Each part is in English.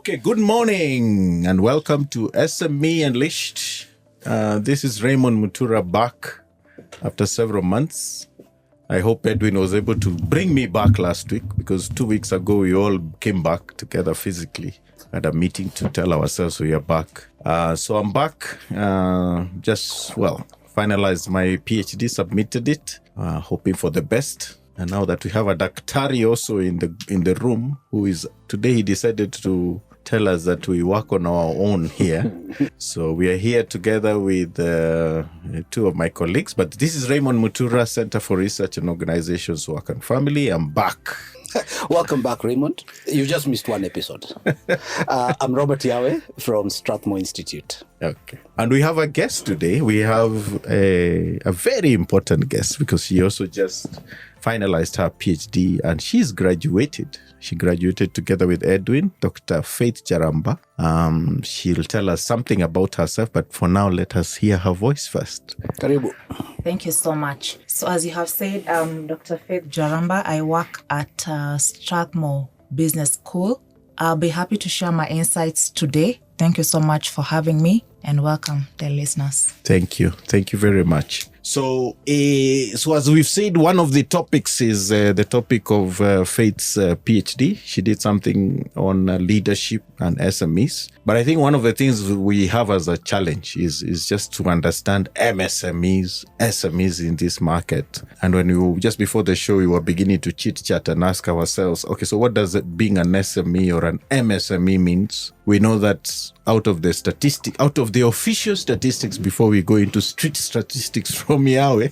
Okay, good morning and welcome to SME Unleashed. This is Raymond Mutura back after several months. I hope Edwin was able to bring me back last week because 2 weeks ago we all came back together physically at a meeting to tell ourselves we are back. So I'm back, finalized my PhD, submitted it, hoping for the best. And now that we have a daktari also in the room, who is today he decided to tell us that we work on our own here. So we are here together with two of my colleagues. But this is Raymond Mutura, Center for Research and Organizations Work and Family. I'm back. Welcome back, Raymond. You just missed one episode. I'm Robert Yawe from Strathmore Institute. Okay. And we have a guest today. We have a very important guest because she also just finalized her PhD and she's graduated. She graduated together with Edwin, Dr. Faith Njambi. She'll tell us something about herself, but for now, let us hear her voice first. Karibu. Thank you so much. So as you have said, Dr. Faith Njambi, I work at Strathmore Business School. I'll be happy to share my insights today. Thank you so much for having me and welcome the listeners. Thank you. Thank you very much. So as we've said, one of the topics is the topic of Faith's PhD. She did something on leadership and SMEs. But I think one of the things we have as a challenge is just to understand SMEs in this market. And when just before the show, we were beginning to chit-chat and ask ourselves, okay, so what does it being an SME or an MSME means? We know that out of the official statistics, before we go into street statistics from Yawe,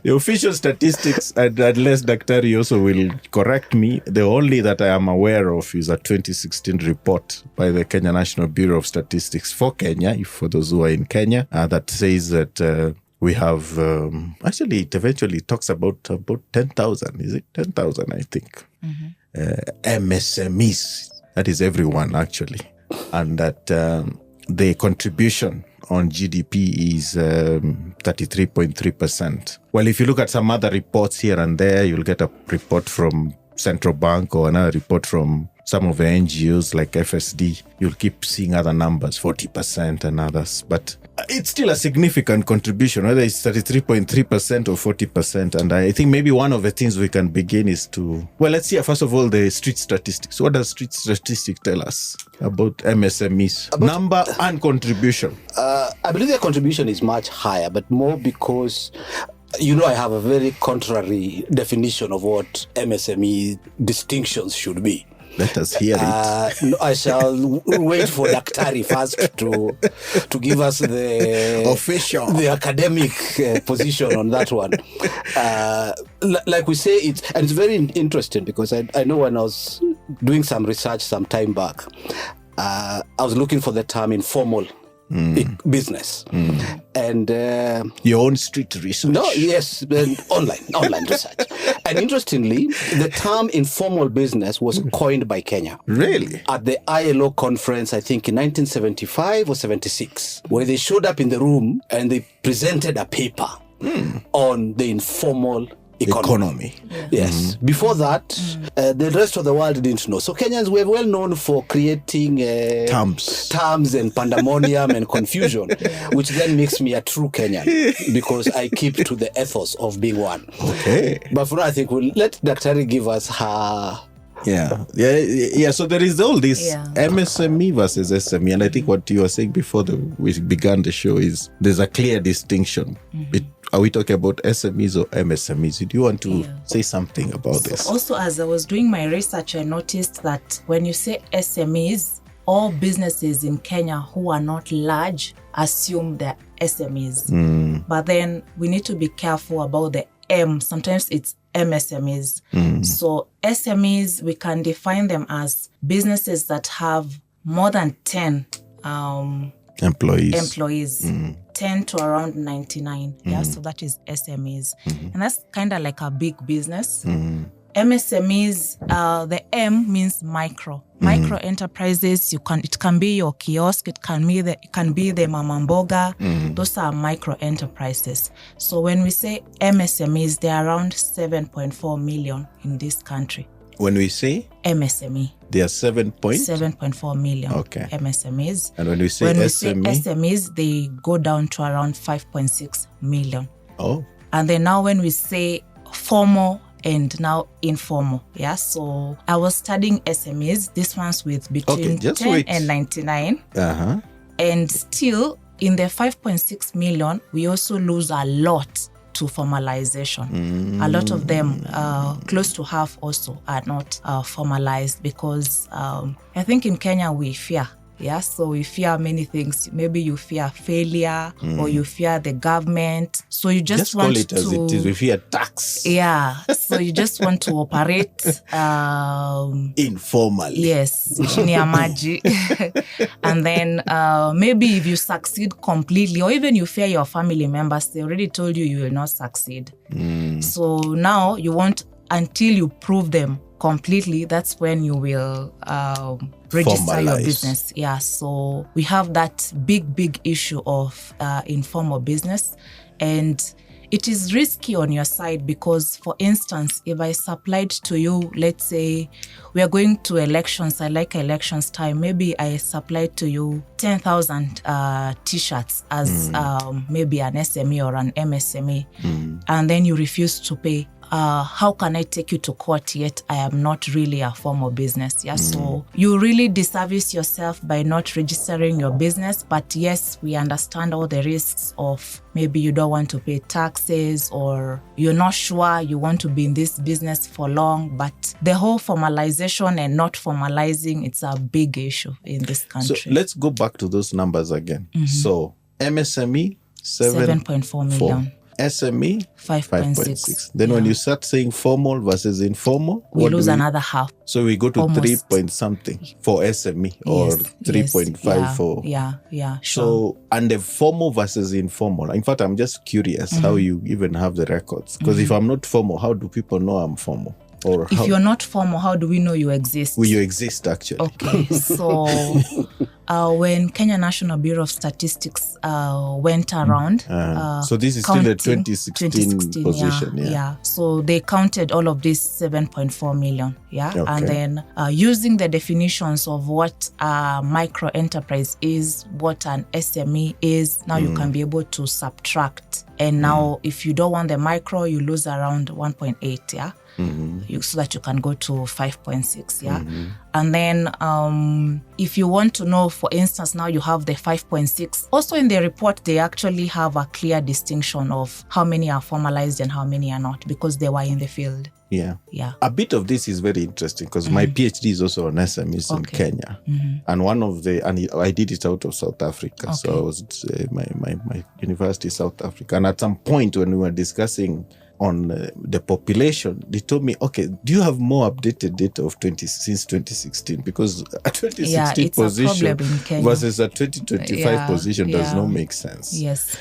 the official statistics, and unless Daktari also will correct me, the only that I am aware of is a 2016 report by the Kenya National Bureau of Statistics for Kenya, for those who are in Kenya, that says that we have, actually it eventually talks about 10,000, is it? 10,000, I think, MSMEs. That is everyone, actually. And that the contribution on GDP is 33.3%. Well, if you look at some other reports here and there, you'll get a report from Central Bank or another report from some of the NGOs like FSD. You'll keep seeing other numbers, 40% and others. But it's still a significant contribution, whether it's 33.3% or 40%. And I think maybe one of the things we can begin is let's see, first of all, the street statistics. What does street statistics tell us about MSMEs? Number and contribution. I believe their contribution is much higher, but more because, I have a very contrary definition of what MSME distinctions should be. Let us hear it. No, I shall wait for Daktari first to give us the academic position on that one. Like we say, it's very interesting because I know when I was doing some research some time back, I was looking for the term informal business. And your own street research. No, yes, online research. And interestingly, the term informal business was coined by Kenya. Really? At the ILO conference, I think in 1975 or 76, where they showed up in the room and they presented a paper on the informal economy. Yes. Before that, the rest of the world didn't know. So Kenyans were well known for creating terms and pandemonium and confusion, which then makes me a true Kenyan because I keep to the ethos of being one. Okay. But for now, I think we'll let Daktari give us her. Yeah. So there is all this MSME versus SME, and I think what you were saying before we began the show is there's a clear distinction. Are we talking about SMEs or MSMEs? Do you want to say something about this? Also, as I was doing my research, I noticed that when you say SMEs, all businesses in Kenya who are not large assume they're SMEs. But then we need to be careful about the M. Sometimes it's MSMEs. So SMEs, we can define them as businesses that have more than 10 employees. 10 to around 99. So that is SMEs. And that's kind of like a big business. MSMEs, the M means micro. Micro enterprises, it can be your kiosk, it can be the mama mboga. Those are micro enterprises. So when we say MSMEs, they're around 7.4 million in this country. When we say MSME. They are 7.4 million Okay. MSMEs. And when we say SMEs, they go down to around 5.6 million. Oh. And then now when we say formal and now informal, yeah. So I was studying SMEs, this one's with between 10 and 99. Uh-huh. And still, in the 5.6 million, we also lose a lot to formalization. A lot of them, close to half also, are not formalized because I think in Kenya we fear. Yeah, so we fear many things. Maybe you fear failure or you fear the government. So you just want call it as it is. We fear tax. Yeah, so you just want to operate informally. Yes, chini ya maji. And then maybe if you succeed completely, or even you fear your family members, they already told you will not succeed. So now you want, until you prove them completely, that's when you will register your business. Yeah, so we have that big issue of informal business, and it is risky on your side because, for instance, if I supplied to you, let's say we are going to elections, I like elections time, maybe I supplied to you 10,000 t-shirts as maybe an SME or an MSME, and then you refuse to pay. How can I take you to court yet I am not really a formal business? Yeah, so you really disservice yourself by not registering your business. But yes, we understand all the risks of maybe you don't want to pay taxes or you're not sure you want to be in this business for long. But the whole formalization and not formalizing, it's a big issue in this country. So let's go back to those numbers again. So MSME, 7.4 million. SME 5.6. Then when you start saying formal versus informal, we lose another half. So we go to almost 3 point something for SME or 3.5 for. Yeah, sure. So, and the formal versus informal. In fact, I'm just curious how you even have the records. Because if I'm not formal, how do people know I'm formal? Or if you're not formal, how do we know you exist? Well, you exist, actually. Okay, so when Kenya National Bureau of Statistics went around, so this is still a 2016 position. Yeah. So they counted all of this 7.4 million. Yeah, Okay. and then using the definitions of what a micro enterprise is, what an SME is, now you can be able to subtract. And now, if you don't want the micro, you lose around 1.8. Yeah. So that you can go to 5.6, yeah. And then if you want to know, for instance, now you have the 5.6. Also in the report, they actually have a clear distinction of how many are formalized and how many are not, because they were in the field. Yeah. A bit of this is very interesting because my PhD is also on SMEs in Kenya. And one of and I did it out of South Africa. So I was my university, South Africa. And at some point when we were discussing on the population, they told me, okay, do you have more updated data of since 2016? Because a 2016 position versus a 2025 position does not make sense. Yes.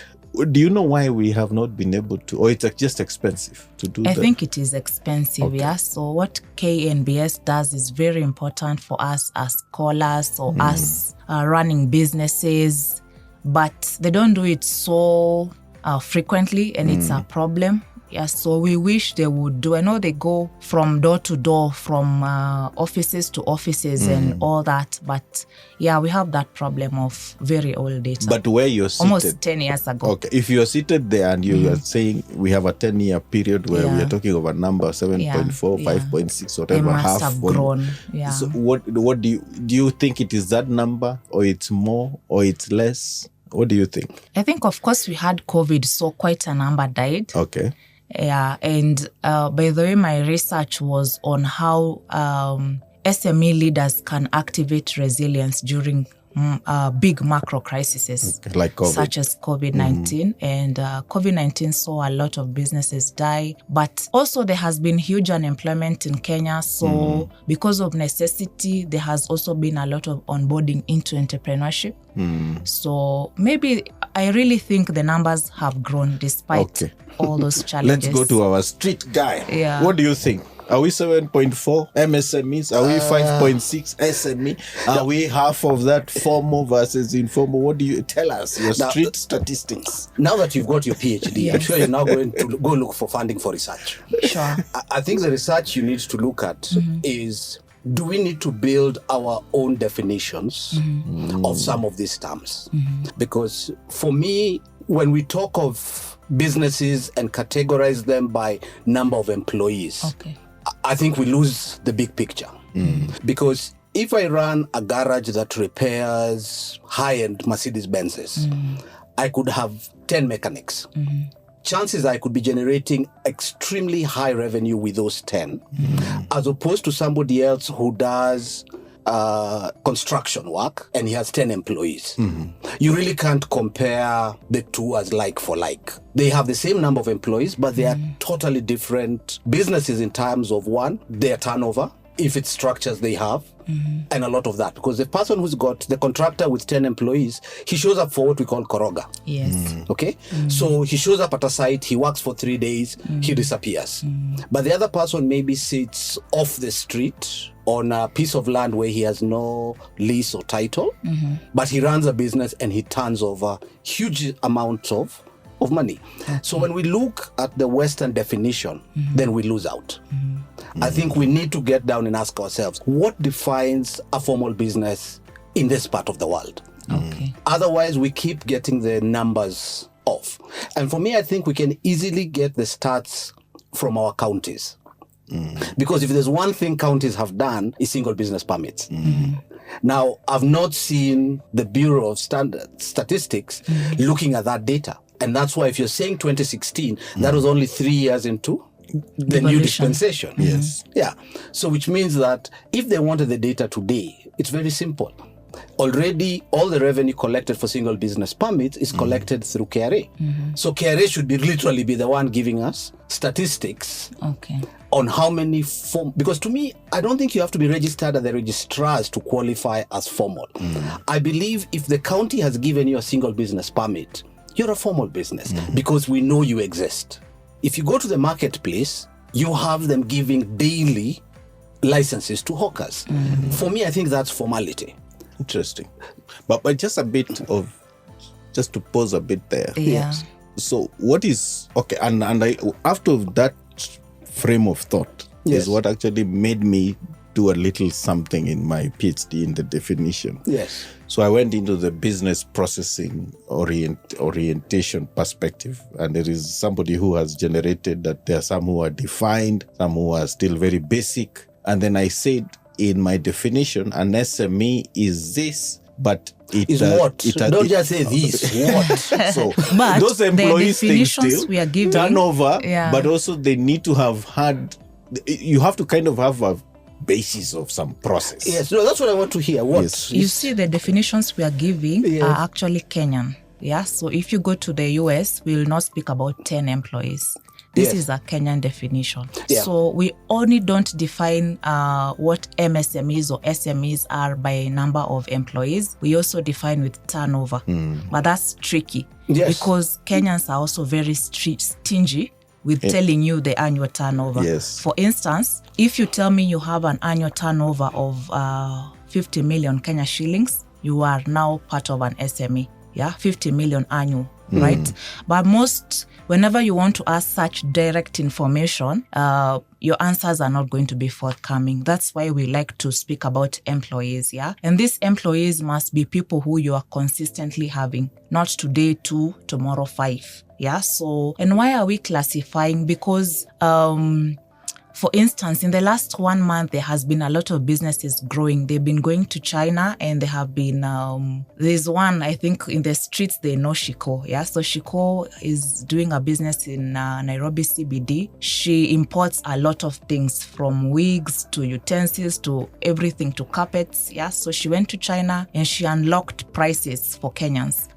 Do you know why we have not been able to, or it's just expensive to do that? I think it is expensive, yeah. So what KNBS does is very important for us as scholars or us running businesses, but they don't do it so frequently, and it's a problem. Yeah, so we wish they would do. I know they go from door to door, from offices to offices and all that. But yeah, we have that problem of very old data. But where you're seated, almost 10 years ago. Okay, if you're seated there and you are saying we have a 10-year period where we are talking of a number 7.4, 5.6, whatever, they must half have grown. Yeah. So what do you think it is, that number, or it's more, or it's less? What do you think? I think, of course, we had COVID, so quite a number died. Okay. Yeah, and by the way, my research was on how SME leaders can activate resilience during big macro crises, like COVID. Such as COVID-19. And COVID-19 saw a lot of businesses die, but also there has been huge unemployment in Kenya. So because of necessity, there has also been a lot of onboarding into entrepreneurship. So maybe I really think the numbers have grown despite all those challenges. Let's go to our street guy. Yeah. What do you think? Are we 7.4 MSMEs? Are we 5.6 SME? Are we half of that formal versus informal? What do you tell us? Your street statistics. Now that you've got your PhD, I'm sure you're now going to go look for funding for research. Sure. I think the research you need to look at is, do we need to build our own definitions of some of these terms? Because for me, when we talk of businesses and categorize them by number of employees, I think we lose the big picture. Because if I run a garage that repairs high-end Mercedes-Benzes, I could have 10 mechanics. Chances I could be generating extremely high revenue with those 10, as opposed to somebody else who does construction work and he has 10 employees. You really can't compare the two as like for like. They have the same number of employees, but they are totally different businesses in terms of, one, their turnover, if it's structures they have, and a lot of that. Because the person who's got the contractor with 10 employees, he shows up for what we call koroga. Yes. Okay? So he shows up at a site, he works for 3 days, he disappears. But the other person maybe sits off the street on a piece of land where he has no lease or title, but he runs a business and he turns over huge amounts of money. So when we look at the Western definition, then we lose out. I think we need to get down and ask ourselves, what defines a formal business in this part of the world? Otherwise, we keep getting the numbers off. And for me, I think we can easily get the stats from our counties. Because if there's one thing counties have done, is single business permits. Now, I've not seen the Bureau of Statistics looking at that data. And that's why if you're saying 2016, that was only 3 years into the new dispensation. Yes. Yeah. So which means that if they wanted the data today, it's very simple. Already, all the revenue collected for single business permits is collected through KRA. So KRA should literally be the one giving us statistics on how many because to me, I don't think you have to be registered at the registrars to qualify as formal. I believe if the county has given you a single business permit, you're a formal business because we know you exist. If you go to the marketplace, you have them giving daily licenses to hawkers. For me, I think that's formality. Interesting. But just a bit of, just to pause a bit there. Yes. So what is, and I, after that frame of thought is what actually made me do a little something in my PhD in the definition. Yes. So I went into the business processing orientation perspective, and there is somebody who has generated that there are some who are defined, some who are still very basic. And then I said in my definition, an SME is this, but it is what? Don't just say this. What? So but those employees the think definitions still we are giving, turnover, but also they need to have had. You have to kind of have a basis of some process. Yes, no, that's what I want to hear. What? Yes. you see, the definitions we are giving are actually Kenyan. Yeah. So if you go to the US, we will not speak about 10 employees. This is a Kenyan definition. Yeah. So we only don't define what MSMEs or SMEs are by number of employees. We also define with turnover. But that's tricky because Kenyans are also very stingy with telling you the annual turnover. Yes. For instance, if you tell me you have an annual turnover of 50 million Kenya shillings, you are now part of an SME. Yeah, 50 million annual, right? But whenever you want to ask such direct information, your answers are not going to be forthcoming. That's why we like to speak about employees, yeah? And these employees must be people who you are consistently having, not today 2, tomorrow 5, yeah? So, and why are we classifying? Because, for instance, in the last 1 month, there has been a lot of businesses growing. They've been going to China and they have been, there's one, I think in the streets, they know Shiko. Yeah. So Shiko is doing a business in Nairobi CBD. She imports a lot of things from wigs to utensils to everything to carpets. Yeah. So she went to China and she unlocked prices for Kenyans.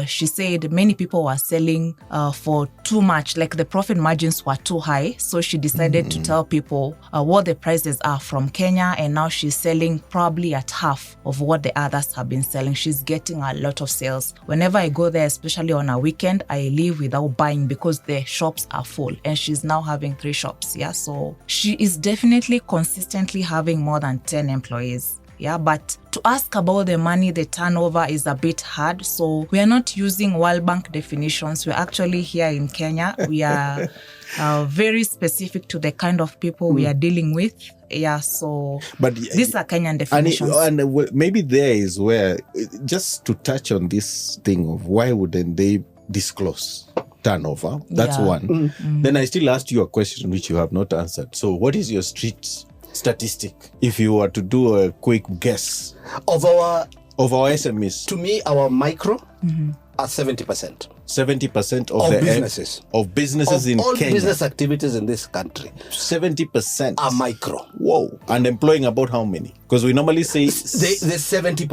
She said many people were selling for too much, like the profit margins were too high. So she decided to tell people what the prices are from Kenya, and now she's selling probably at half of what the others have been selling. She's getting a lot of sales. Whenever I go there, especially on a weekend, I leave without buying because the shops are full, and she's now having 3 shops. Yeah, so she is definitely consistently having more than 10 employees. Yeah, but to ask about the money, the turnover is a bit hard. So we are not using World Bank definitions. We're actually here in Kenya. We are very specific to the kind of people we are dealing with. Yeah, so but these are Kenyan definitions. And maybe there is where, just to touch on this thing of why wouldn't they disclose turnover? That's one. Then I still asked you a question which you have not answered. So what is your street statistic, if you were to do a quick guess of our SMEs? To me, our micro are 70%. 70% of businesses in all Kenya. Business activities in this country. 70% are micro. Whoa! And employing about how many? Because we normally say the 70%,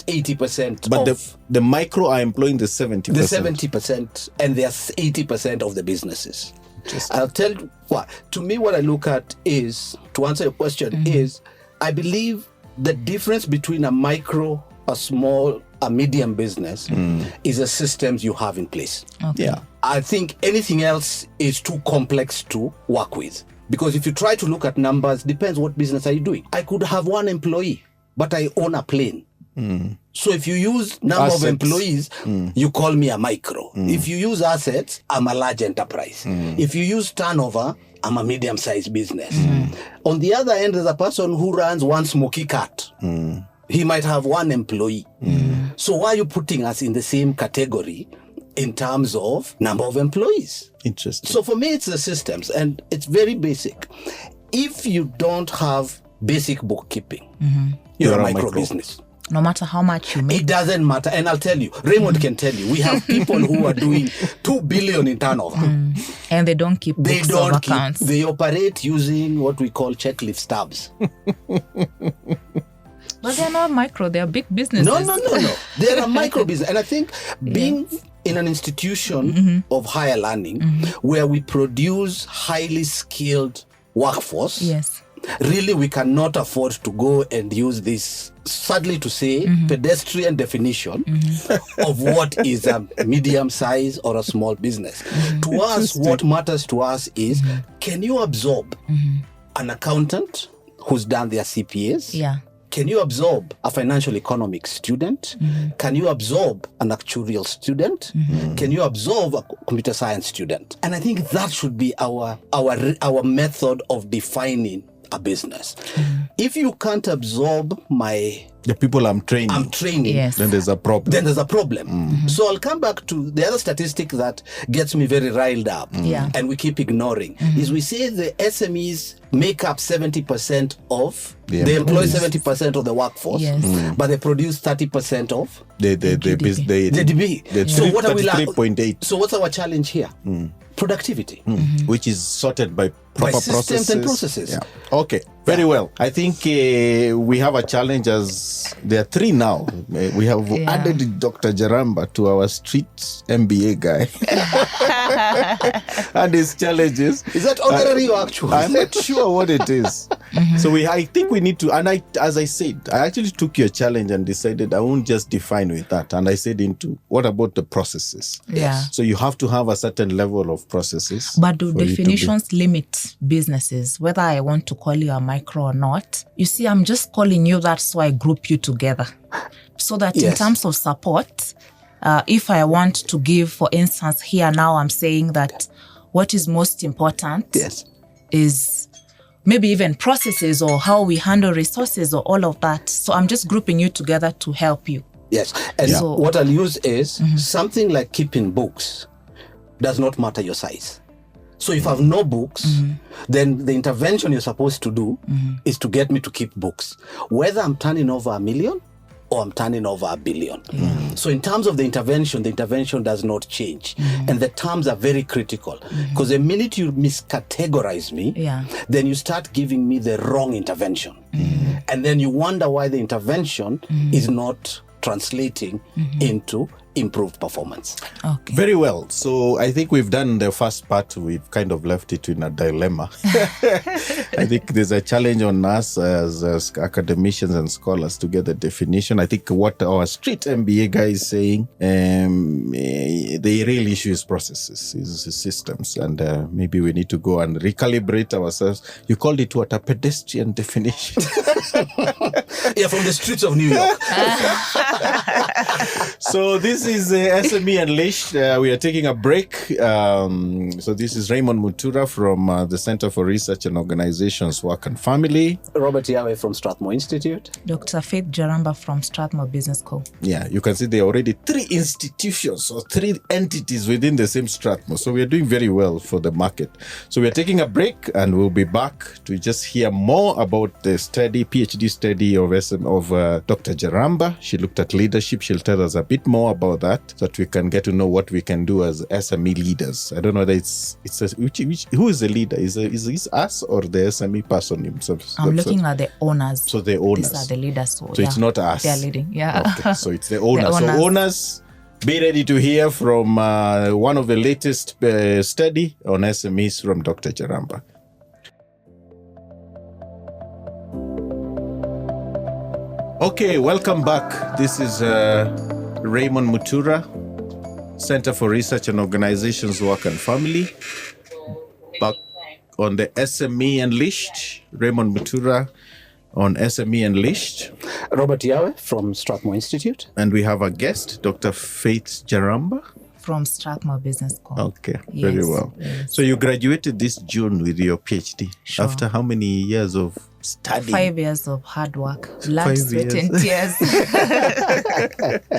80%. But the micro are employing the 70%. The 70%, and they are 80% of the businesses. I'll tell you what. To me, what I look at is, to answer your question, is I believe the difference between a micro, a small, a medium business is the systems you have in place. Okay. Yeah. I think anything else is too complex to work with. Because if you try to look at numbers, depends what business are you doing. I could have 1 employee, but I own a plane. So if you use number of employees, you call me a micro. If you use assets, I'm a large enterprise. If you use turnover, I'm a medium-sized business. On the other end, there's a person who runs one smoky cat. He might have 1 employee. So why are you putting us in the same category in terms of number of employees? Interesting. So for me, it's the systems, and it's very basic. If you don't have basic bookkeeping, you're a micro business. No matter how much you make. It doesn't matter. And I'll tell you, Raymond can tell you, we have people who are doing 2 billion in turnover. And they don't keep books of accounts. They operate using what we call checklift stubs. But they're not micro, they're big businesses. No. They're a micro business. And I think being in an institution of higher learning where we produce highly skilled workforce, really we cannot afford to go and use this, sadly to say, pedestrian definition of what is a medium size or a small business. To us, what matters to us is, can you absorb an accountant who's done their CPAs? Yeah. Can you absorb a financial economics student? Can you absorb an actuarial student? Can you absorb a computer science student? And I think that should be our method of defining a business. If you can't absorb the people I'm training, then there's a problem. So I'll come back to the other statistic that gets me very riled up, and we keep ignoring, is we say the SMEs make up 70% of, they employ 70% of the workforce, but they produce 30% of the GDP. So what are we like? 3.8. So what's our challenge here? Productivity, which is sorted by proper systems and processes. Yeah. Okay, very well. I think we have a challenge, as there are 3 now. We have added Dr. Njaramba to our street MBA guy and his challenges. Is that honorary or actual? I'm not sure what it is. So I think we need to, and as I said, I actually took your challenge and decided I won't just define with that. And I said what about the processes? Yeah. So you have to have a certain level of processes. But do definitions limit businesses, whether I want to call you a micro or not? You see, I'm just calling you that so I group you together. So that in terms of support, if I want to give, for instance, here now I'm saying that what is most important is maybe even processes or how we handle resources or all of that. So I'm just grouping you together to help you. Yes. And so what I'll use is something like keeping books does not matter your size. So if I have no books, then the intervention you're supposed to do is to get me to keep books, whether I'm turning over 1 million or I'm turning over 1 billion. So in terms of the intervention does not change. And the terms are very critical, because the minute you miscategorize me, then you start giving me the wrong intervention. And then you wonder why the intervention is not translating into improved performance. Okay. Very well. So I think we've done the first part. We've kind of left it in a dilemma. I think there's a challenge on us as academicians and scholars to get the definition. I think what our street MBA guy is saying, the real issue is processes, is systems. And maybe we need to go and recalibrate ourselves. You called it what? A pedestrian definition. Yeah, from the streets of New York. So this is SME Unleashed. We are taking a break. So this is Raymond Mutura from the Center for Research and Organizations, Work and Family. Robert Yawe from Strathmore Institute. Dr. Faith Njambi from Strathmore Business School. Yeah, you can see there are already 3 institutions or 3 entities within the same Strathmore. So we are doing very well for the market. So we are taking a break and we'll be back to just hear more about the study, PhD study of Dr. Njaramba. She looked at leadership. She'll tell us a bit more about that so that we can get to know what we can do as SME leaders. I don't know whether who is the leader? Is it us or the SME person himself? I'm looking at the owners. So the owners. These are the leaders. So it's not us. They're leading. Yeah. Okay, so it's the owners. The owners. So owners, be ready to hear from one of the latest study on SMEs from Dr. Njaramba. Okay, welcome back. This is Raymond Mutura, Center for Research and Organizations, Work and Family. Back on the SME Unleashed. Raymond Mutura on SME Unleashed. Robert Yawe from Strathmore Institute. And we have a guest, Dr. Faith Njambi. From Strathmore Business School. Okay, Yes, very well. yes. So you graduated this June with your PhD. Sure. After how many years of studying? 5 years of hard work, blood, 5 sweat, and years. tears.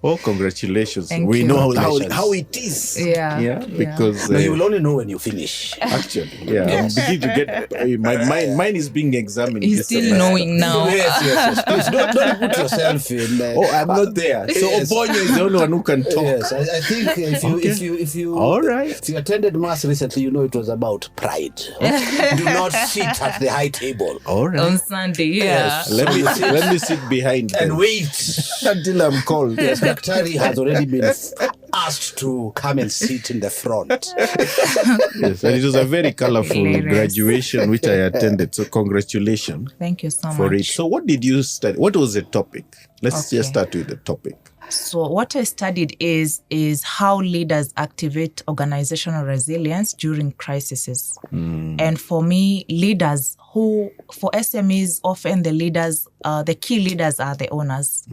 Oh, congratulations. Thank we you. know Congratulations. how it is. Yeah. Because No, you will only know when you finish. actually, I'm beginning to get my mine is being examined. He's this still semester. knowing now. Yes. Please don't put yourself in. Oh, I'm not there. So Yes. Obonyo is the only one who can talk. Yes, I think if you All right. if you attended mass recently, you know it was about pride. Do not sit at the high table All right. On Sunday, yeah. Yes. Let me sit behind and them wait. until I'm called. Yes, Daktari has already been asked to come and sit in the front. Yes, and it was a very colorful Hilarious. graduation which I attended. So congratulations Thank you so for much. it. So what did you study? What was the topic? Let's Okay. just start with the topic. So what I studied is how leaders activate organizational resilience during crises. And for me, leaders for SMEs, often the key leaders are the owners.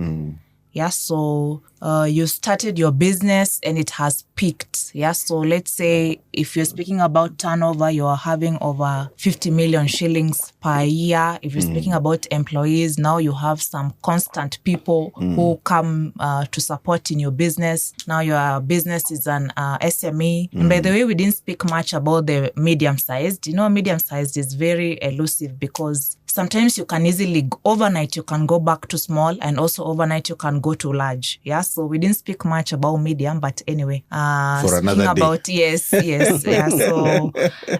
Yeah, so you started your business and it has peaked. Yeah, so let's say if you're speaking about turnover, you're having over 50 million shillings per year. If you're speaking about employees, now you have some constant people who come to support in your business. Now your business is an SME. And by the way, we didn't speak much about the medium-sized. You know, medium-sized is very elusive because sometimes you can easily, overnight you can go back to small, and also overnight you can go to large. Yeah, so we didn't speak much about medium, but anyway. For another day. About, yes. Yeah, so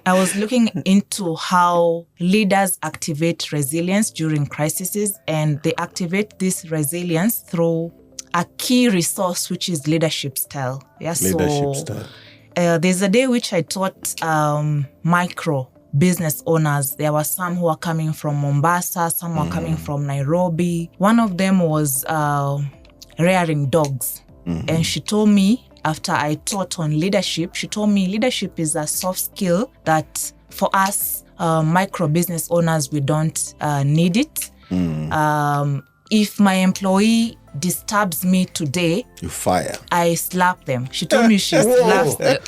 I was looking into how leaders activate resilience during crises, and they activate this resilience through a key resource, which is leadership style. Yeah, Leadership style. There's a day which I taught micro business owners. There were some who were coming from Mombasa, some were coming from Nairobi. One of them was rearing dogs. And she told me, after I taught on leadership, she told me leadership is a soft skill that for us micro business owners, we don't need it. If my employee disturbs me today, You fire. I slap them. She told me she slaps them.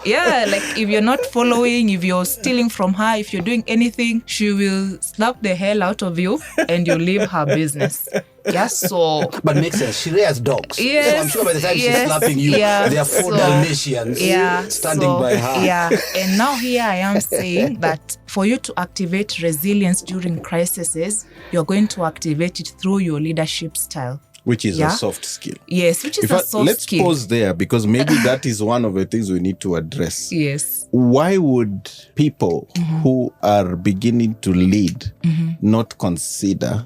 Yeah, like if you're not following, if you're stealing from her, if you're doing anything, she will slap the hell out of you and you leave her business. Yeah, so... But makes sense. She rears dogs. Yes, So I'm sure by the time she's yes, slapping you, yeah, there are 4 so- Dalmatians standing by her. Yeah, and now here I am saying that for you to activate resilience during crises, you're going to activate it through your leadership style. Which is Yeah. a soft skill. Yes, which is In a fact, soft let's skill. pause there because maybe that is one of the things we need to address. Yes. Why would people who are beginning to lead not consider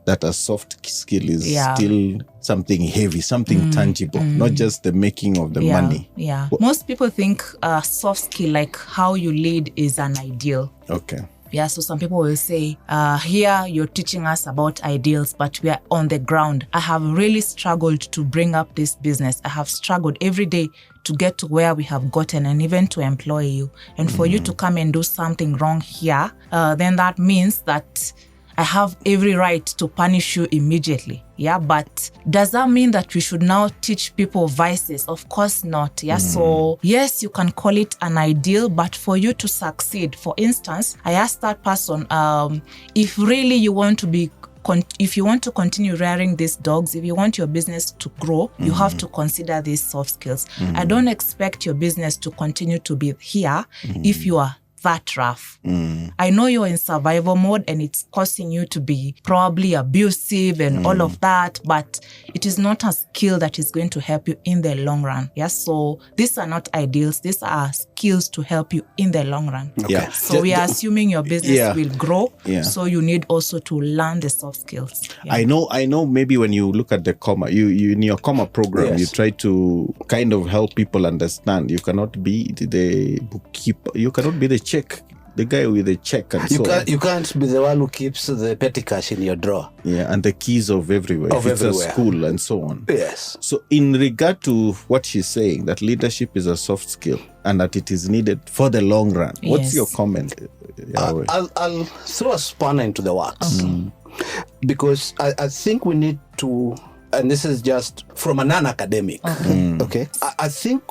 that a soft skill is Yeah. still something heavy, something tangible, not just the making of the money. Yeah. Most people think soft skill, like how you lead, is an ideal. Okay. Yeah, so some people will say, here you're teaching us about ideals, but we are on the ground. I have really struggled to bring up this business. I have struggled every day to get to where we have gotten and even to employ you. And for you to come and do something wrong here, then that means that I have every right to punish you immediately. Yeah, but does that mean that we should now teach people vices? Of course not. Yeah, so yes, you can call it an ideal, but for you to succeed, for instance, I asked that person, if really you want to be if you want to continue rearing these dogs, if you want your business to grow, you have to consider these soft skills. I don't expect your business to continue to be here if you are that rough. I know you're in survival mode and it's causing you to be probably abusive and all of that, but it is not a skill that is going to help you in the long run. Yes, so these are not ideals. These are skills to help you in the long run. Okay. Yeah. So we are assuming your business will grow. Yeah. So you need also to learn the soft skills. Yeah. I know maybe when you look at the comma, you in your comma program, you try to kind of help people understand. You cannot be the bookkeeper. You cannot be the check, the guy with the check and you can't be the one who keeps the petty cash in your drawer. Yeah, and the keys of everywhere. If it's a school and so on. Yes. So in regard to what she's saying, that leadership is a soft skill and that it is needed for the long run. What's your comment, Yawe? I'll throw a spanner into the works. Because I think we need to, and this is just from a non-academic, okay? I think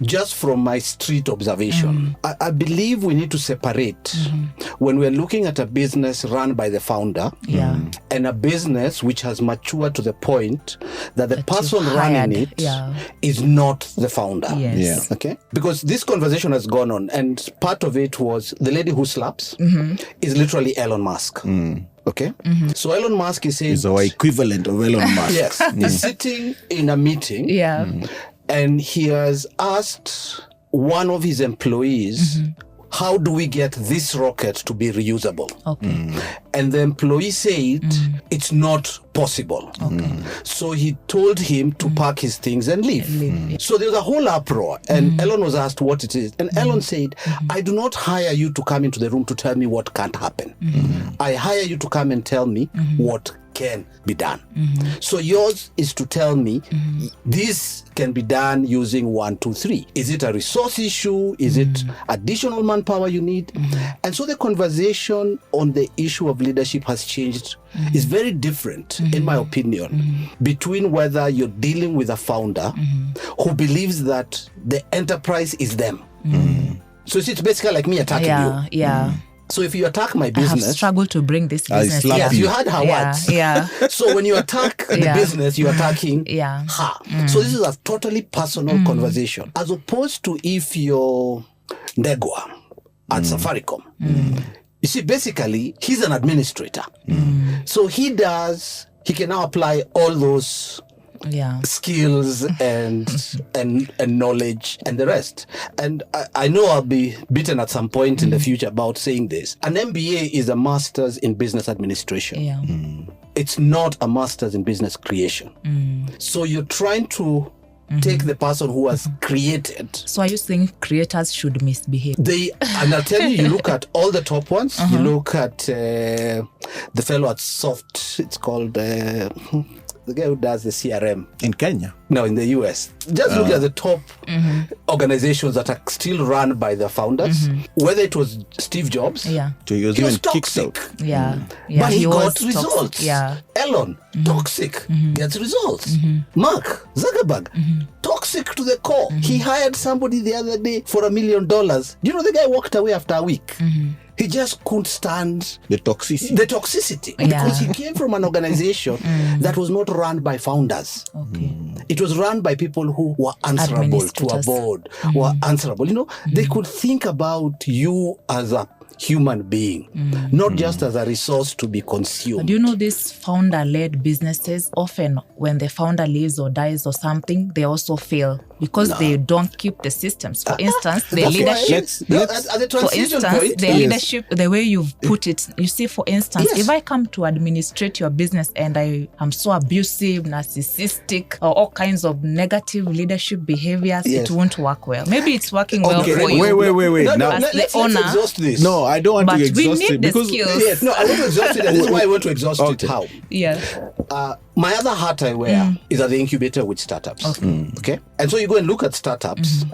just from my street observation, I believe we need to separate when we're looking at a business run by the founder and a business which has matured to the point that the person running it is not the founder. Yes. Yeah. Okay? Because this conversation has gone on, and part of it was the lady who slaps is literally Elon Musk. Okay? So Elon Musk is our equivalent of Elon Musk. Yes. He's sitting in a meeting. And he has asked one of his employees, how do we get this rocket to be reusable? And the employee said, it's not possible. So he told him to pack his things and leave. So there was a whole uproar. And Elon was asked what it is. And Elon said, I do not hire you to come into the room to tell me what can't happen. I hire you to come and tell me what can be done. So yours is to tell me this can be done using 1, 2, 3. Is it a resource issue? Is it additional manpower you need? And so the conversation on the issue of leadership has changed. It's very different, in my opinion, between whether you're dealing with a founder who believes that the enterprise is them. So it's basically like me attacking you. So if you attack my business, I have struggled to bring this business. Yes, you had her words. So when you attack the business, you're attacking her. So this is a totally personal conversation, as opposed to if you're Ndegwa at Safaricom. You see, basically, he's an administrator. So he can now apply all those skills and knowledge and the rest. And I know I'll be beaten at some point in the future about saying this. An MBA is a master's in business administration. It's not a master's in business creation. So you're trying to take the person who has created. So are you saying creators should misbehave? And I'll tell you, you look at all the top ones. You look at the fellow at Soft, it's called the guy who does the CRM. In Kenya? No, in the US. Just look at the top organizations that are still run by the founders. Whether it was Steve Jobs, So he was toxic. But he got results. Toxic. Elon, toxic, gets results. Mark Zuckerberg, toxic to the core. He hired somebody the other day for $1 million. You know, the guy walked away after a week. He just couldn't stand the toxicity. Because he came from an organization that was not run by founders. It was run by people who were answerable to a board, were answerable. You know, they could think about you as a human being, not just as a resource to be consumed. Do you know these founder-led businesses, often when the founder leaves or dies or something, they also fail because they don't keep the systems. For instance, the leadership. Leadership, the way you've put it, you see, for instance, if I come to administrate your business and I am so abusive, narcissistic, or all kinds of negative leadership behaviors, it won't work well. Maybe it's working well for you. Wait. No, as let's the owner. exhaust this. No, I don't want to exhaust it because skills. Yes, no, I want to exhaust it, and this is why I want to exhaust it. How? Yeah. My other hat I wear is at the incubator with startups. Okay? And so you go and look at startups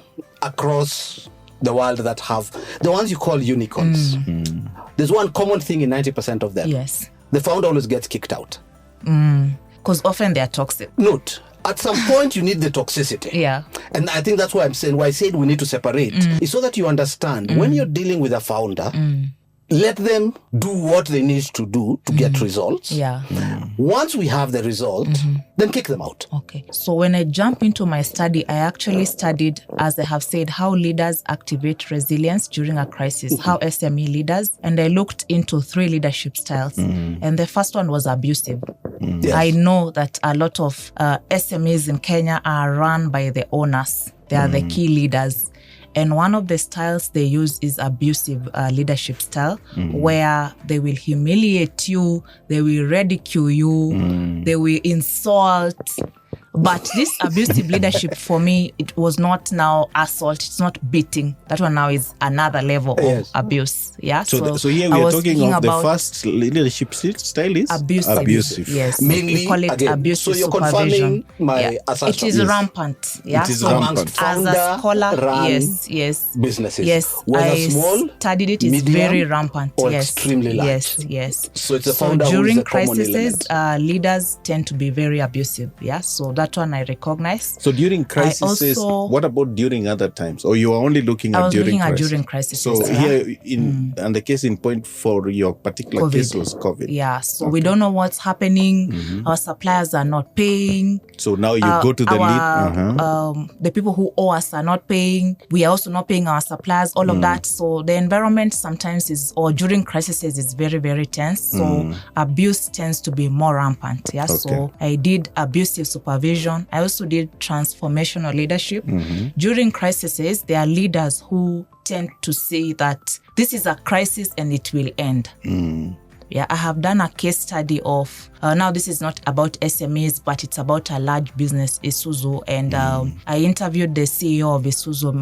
across the world that have the ones you call unicorns. There's one common thing in 90% of them. Yes. The founder always gets kicked out. Because often they are toxic. Note, at some point you need the toxicity. Yeah. And I think that's why I'm saying, why I said we need to separate, is so that you understand when you're dealing with a founder, let them do what they need to do to get results. Yeah. Once we have the result, then kick them out. Okay. So when I jump into my study, I actually studied, as I have said, how leaders activate resilience during a crisis, how SME leaders, and I looked into 3 leadership styles. And the first one was abusive. Yes. I know that a lot of SMEs in Kenya are run by the owners. They are the key leaders. And one of the styles they use is abusive leadership style, where they will humiliate you, they will ridicule you, they will insult. But this abusive leadership, for me, it was not now assault. It's not beating. That one now is another level of abuse. Yeah. So here we are talking of the first leadership style is abusive. Yes. Mainly, we call it again, abusive so you're supervision. confirming my assumption. It is rampant. Yeah. It is so rampant. as a scholar, yes. Businesses. Yes. Whether I small, studied it. It's medium, very rampant. or yes. extremely large. Yes. So it's a founder who is during the common crises, element. leaders tend to be very abusive. Yeah. So that one I recognize. So during crises, what about during other times? Or you are only looking at during crisis? I was looking at during crises. So here, and the case in point for your particular case was COVID. Yeah, so we don't know what's happening. Our suppliers are not paying. So now you go to the lead. The people who owe us are not paying. We are also not paying our suppliers, all of that. So the environment sometimes during crises is very, very tense. So abuse tends to be more rampant. Yeah, so I did abusive supervision. I also did transformational leadership. During crises, there are leaders who tend to say that this is a crisis and it will end. Yeah, I have done a case study of, now this is not about SMEs, but it's about a large business, Isuzu. And I interviewed the CEO of Isuzu,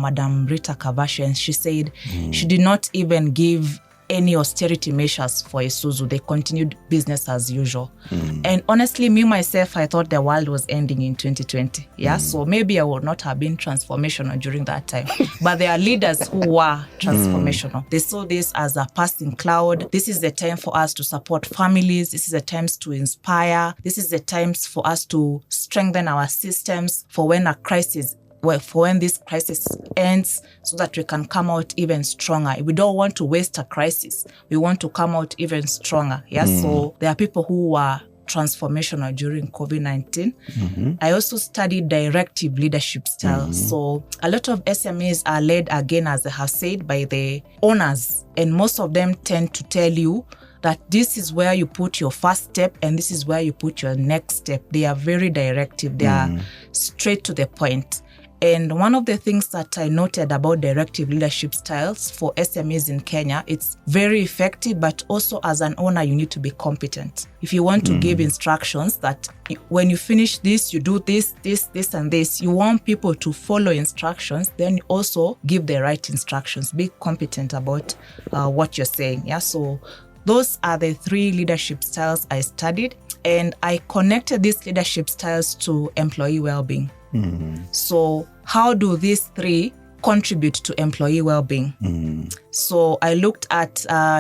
Madam Rita Kavashi, and she said she did not even give any austerity measures for Isuzu. They continued business as usual. And honestly, me, myself, I thought the world was ending in 2020. Yeah, so maybe I would not have been transformational during that time. But there are leaders who were transformational. They saw this as a passing cloud. This is the time for us to support families. This is the time to inspire. This is the time for us to strengthen our systems for when a crisis for when this crisis ends, so that we can come out even stronger. We don't want to waste a crisis. We want to come out even stronger. Yeah. So there are people who were transformational during COVID-19. I also studied directive leadership style. So a lot of SMEs are led, again, as I have said, by the owners. And most of them tend to tell you that this is where you put your first step and this is where you put your next step. They are very directive. They are straight to the point. And one of the things that I noted about directive leadership styles for SMEs in Kenya, it's very effective, but also as an owner, you need to be competent. If you want to give instructions that when you finish this, you do this, and this, you want people to follow instructions, then you also give the right instructions. Be competent about what you're saying. Yeah. So those are the 3 leadership styles I studied, and I connected these leadership styles to employee well-being. So how do these 3 contribute to employee well-being? So I looked at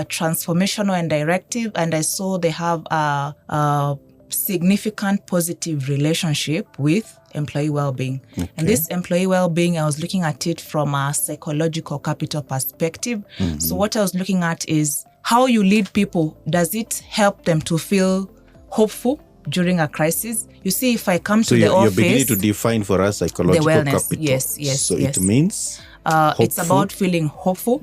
transformational and directive, and I saw they have a significant positive relationship with employee well-being. And this employee well-being, I was looking at it from a psychological capital perspective. So what I was looking at is how you lead people. Does it help them to feel hopeful during a crisis? You see, if I come to the office... So you're beginning to define for us psychological capital. Yes. So it means? it's about feeling hopeful.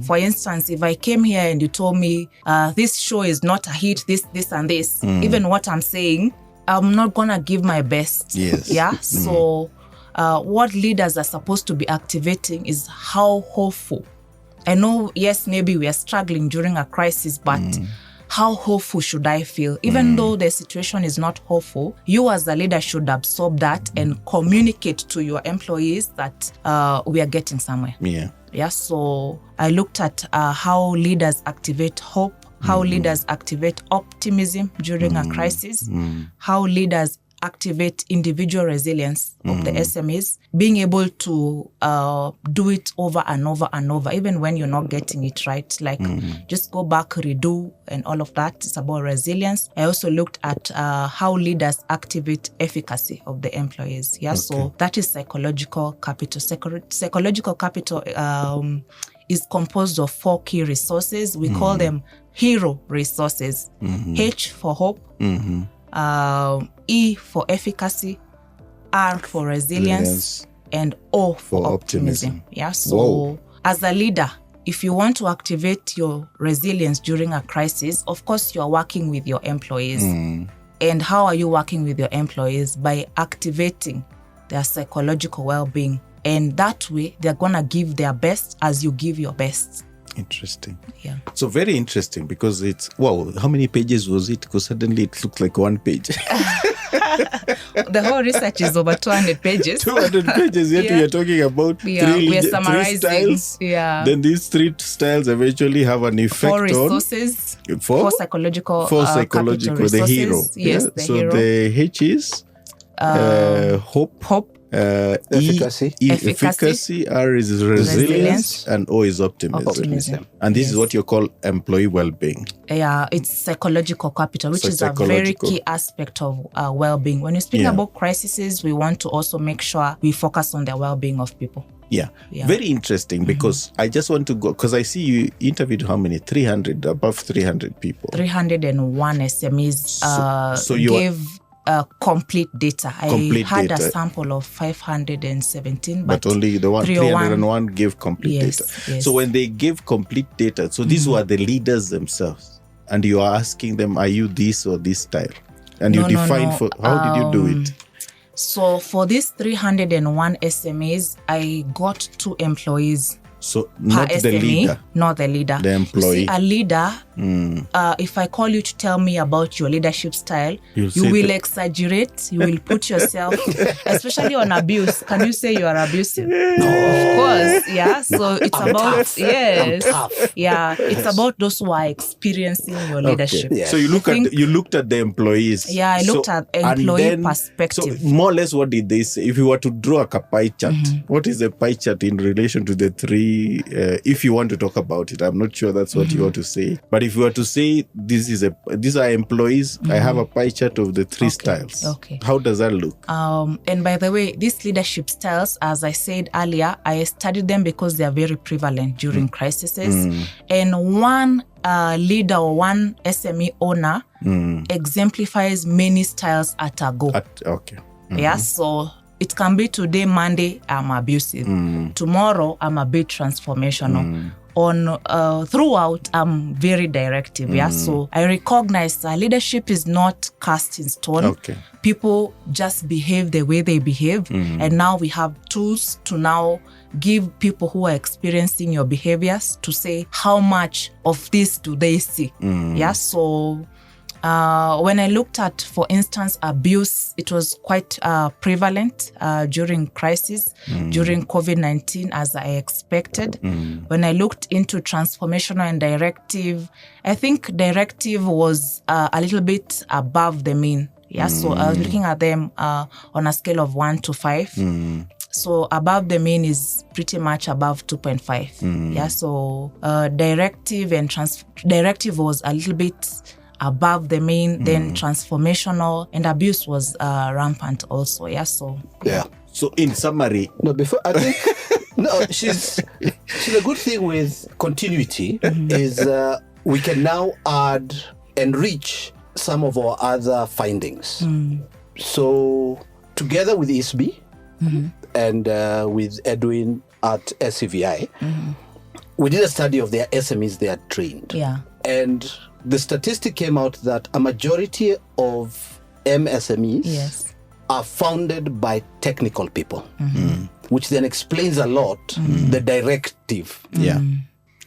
For instance, if I came here and you told me this show is not a hit, this and this, even what I'm saying, I'm not gonna give my best. Yes. Yeah. So what leaders are supposed to be activating is how hopeful. I know, yes, maybe we are struggling during a crisis, but how hopeful should I feel? Even though the situation is not hopeful, you as a leader should absorb that and communicate to your employees that we are getting somewhere. Yeah. So I looked at how leaders activate hope, how leaders activate optimism during a crisis, how leaders activate individual resilience of the SMEs, being able to do it over and over and over, even when you're not getting it right. Like just go back, redo, and all of that. It's about resilience. I also looked at how leaders activate efficacy of the employees. Yeah, so that is psychological capital. Psychological capital is composed of 4 key resources. We call them hero resources. H for hope. E for efficacy, R for resilience, and O for optimism. Yeah. So as a leader, if you want to activate your resilience during a crisis, of course, you are working with your employees. And how are you working with your employees? By activating their psychological well-being. And that way, they're going to give their best as you give your best. Interesting. Yeah. So very interesting, because it's, wow, how many pages was it? Because suddenly it looked like 1 page. The whole research is over 200 pages. 200 pages, yet we are talking about we are summarizing. 3 styles. Yeah. Then these 3 styles eventually have an effect 4 resources. on... 4 psychological psychological, capital the hero. resources. Yes, the so hero. the H is hope. Efficacy, R is resilience, and O is optimism. And this is what you call employee well-being. Yeah, it's psychological capital, which is a very key aspect of well-being. When you speak about crises, we want to also make sure we focus on the well-being of people. Yeah. Very interesting, because I just want to go, because I see you interviewed how many? 300, above 300 people. 301 SMEs so you gave... complete data. I had a sample of 517, but only the 301 gave complete data. Yes. So when they give complete data, so these were the leaders themselves, and you are asking them, are you this or this style? And you define for how did you do it? So for these 301 SMEs, I got 2 employees. So not the SME, leader. Not the leader. The employee. You see, a leader, if I call you to tell me about your leadership style, you will exaggerate. You will put yourself, especially on abuse. Can you say you are abusive? No. Of course. Yeah. So it's about, tough. Yeah. It's about those who are experiencing your leadership. Okay. Yeah. So you looked at the employees. Yeah, I looked at employee perspective. So more or less, what did they say? If you were to draw a pie chart, what is the pie chart in relation to the 3? If you want to talk about it, I'm not sure that's what you want to say. But if you were to say these are employees, I have a pie chart of the 3 styles. Okay. How does that look? And by the way, these leadership styles, as I said earlier, I studied them because they are very prevalent during crises. And one leader or one SME owner exemplifies many styles at a go. Yeah, so it can be today, Monday, I'm abusive. Tomorrow, I'm a bit transformational. Throughout, I'm very directive. Yeah, so I recognize leadership is not cast in stone. People just behave the way they behave, and now we have tools to now give people who are experiencing your behaviors to say how much of this do they see. Yeah, so. When I looked at, for instance, abuse, it was quite prevalent during crisis, during COVID-19, as I expected. When I looked into transformational and directive, I think directive was a little bit above the mean. Yeah, so I was looking at them on a scale of 1 to 5. So above the mean is pretty much above 2.5. Yeah, so directive and directive was a little bit above the mean, then transformational, and abuse was rampant also. Yeah, so So in summary, I think she's a good thing with continuity is we can now add, enrich some of our other findings. So together with ESB and with Edwin at SCVI, we did a study of their SMEs they had trained. Yeah. And the statistic came out that a majority of MSMEs Yes. are founded by technical people, which then explains a lot the directive Yeah.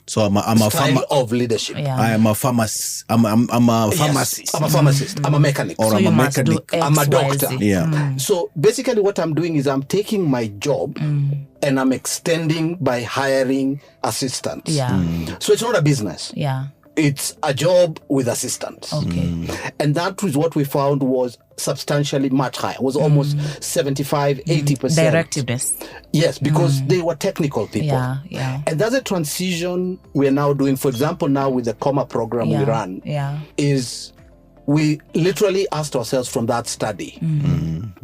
So I'm a style of leadership. Yeah. I am a pharmacist. I'm a pharmacist. I'm a pharmacist. I'm a mechanic. Or So I'm you a must do mechanic. X, I'm a Y, doctor. Z. Yeah. So basically what I'm doing is I'm taking my job and I'm extending by hiring assistants. Yeah. So it's not a business. Yeah. It's a job with assistants. Okay. And that was what we found was substantially much higher. It was almost 75, 80%. Directiveness. Yes, because they were technical people. Yeah. Yeah. And that's a transition we're now doing. For example, now with the comma program we run, Yeah. is we literally asked ourselves from that study,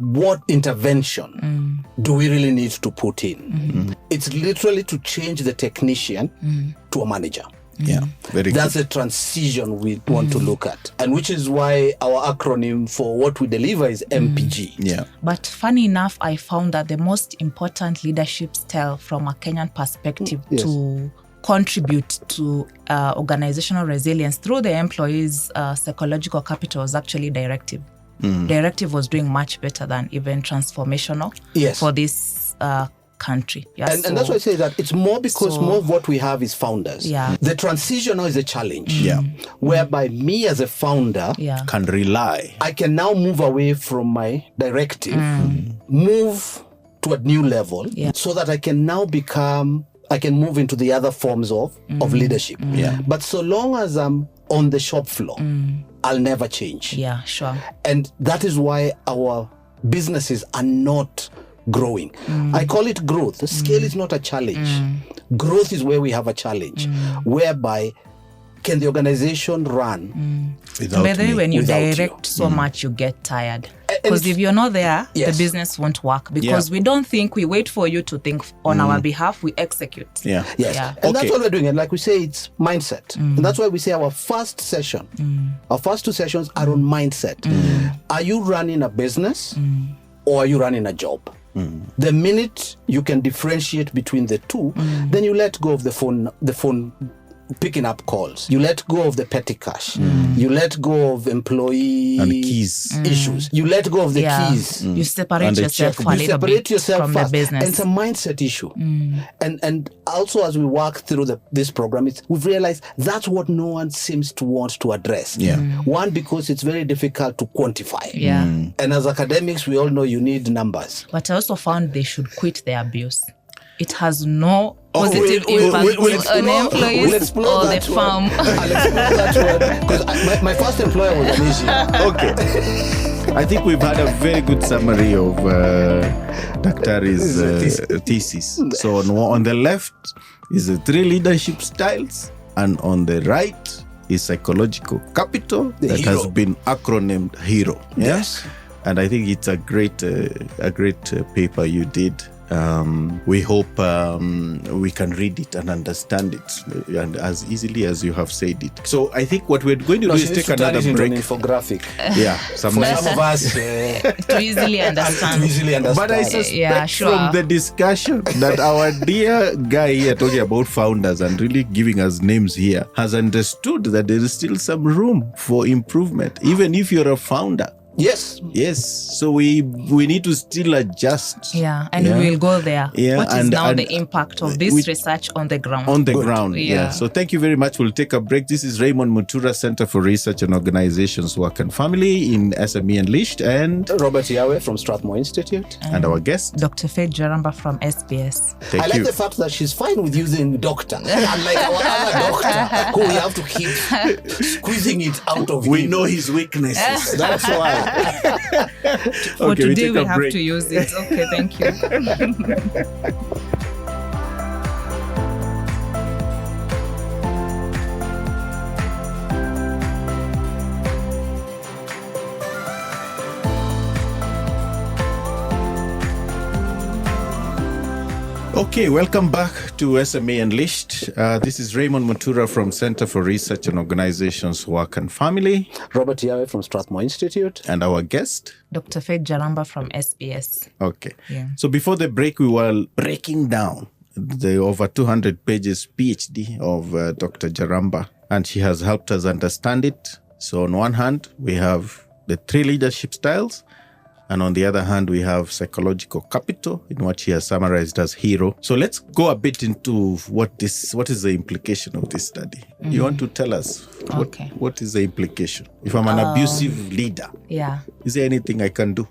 what intervention do we really need to put in? It's literally to change the technician to a manager. Yeah. Very That's good. a transition we want to look at. And which is why our acronym for what we deliver is MPG. Yeah. But funny enough, I found that the most important leadership style from a Kenyan perspective Yes. to contribute to organizational resilience through the employees' psychological capital was actually directive. Directive was doing much better than even transformational Yes. for this country. Yeah, And that's why I say that it's more because so- more of what we have is founders. Yeah. The transition now is a challenge. Yeah. Whereby me as a founder, yeah. Can rely. I can now move away from my directive, move to a new level, Yeah. so that I can now I can move into the other forms of leadership. Yeah. But so long as I'm on the shop floor, I'll never change. Yeah, sure. And that is why our businesses are not growing. I call it growth. The scale is not a challenge. Growth is where we have a challenge, whereby can the organization run? Without By the way, me. when you without you. direct so much, you get tired. And Because if you're not there, Yes. the business won't work. Because we don't think, we wait for you to think on our behalf, we execute. Yeah. Yes. Yeah. And that's Okay. what we're doing. And like we say, it's mindset. And that's why we say our first session, our first 2 sessions are on mindset. Are you running a business or are you running a job? The minute you can differentiate between the two, then you let go of the phone picking up calls. You let go of the petty cash. You let go of employee And keys. issues. You let go of the keys. You separate And the yourself check- a You little separate bit yourself from first. the business. And it's a mindset issue. And also as we work through this program, we've realized that's what no one seems to want to address. Yeah. One, because it's very difficult to quantify. Yeah. And as academics, we all know you need numbers. But I also found they should quit the abuse. It has no Oh, positive impact on employees or the farm. I'll explore that one because my first employer was an Asian. Okay. I think we've had a very good summary of Daktari's thesis. So on the left is the 3 leadership styles, and on the right is psychological capital The that hero. has been acronymed HERO. Yeah? Yes. And I think it's a great paper you did. We hope we can read it and understand it and as easily as you have said it. So I think what we're going to do is take another break. Infographic. Yeah, some For nice. some of us, To easily to understand. easily understand. But I suspect Yeah, sure. from the discussion that our dear guy here talking about founders and really giving us names here has understood that there is still some room for improvement, even if you're a founder. Yes. Yes, so we need to still adjust. Yeah, and we will go there. Yeah, What is and- now and the impact of this we- research on the ground? On the ground, yeah. Yeah. So thank you very much. We'll take a break. This is Raymond Mutura, Center for Research and Organizations Work and Family in SME Unleashed, and Robert Yawe from Strathmore Institute. our guest. Dr. Faith Njaramba from SBS. Thank I like you. the fact that she's fine with using doctor, unlike our other doctor, who we have to keep squeezing it out of We him. know his weaknesses. That's why. For Okay, today, take we a have break. to use it. Okay, thank you. Okay, welcome back to SME Unleashed. This is Raymond Mutura from Center for Research and Organizations Work and Family, Robert Yawe from Strathmore Institute. and our guest. Dr. Faith Njaramba from SBS. Okay. Yeah. So before the break, we were breaking down the over 200 pages PhD of Dr. Njaramba, and she has helped us understand it. So on one hand, we have the 3 leadership styles, and on the other hand, we have psychological capital, in what she has summarized as HERO. So let's go a bit into what is the implication of this study. You want to tell us what is the implication? If I'm an abusive leader, is there anything I can do?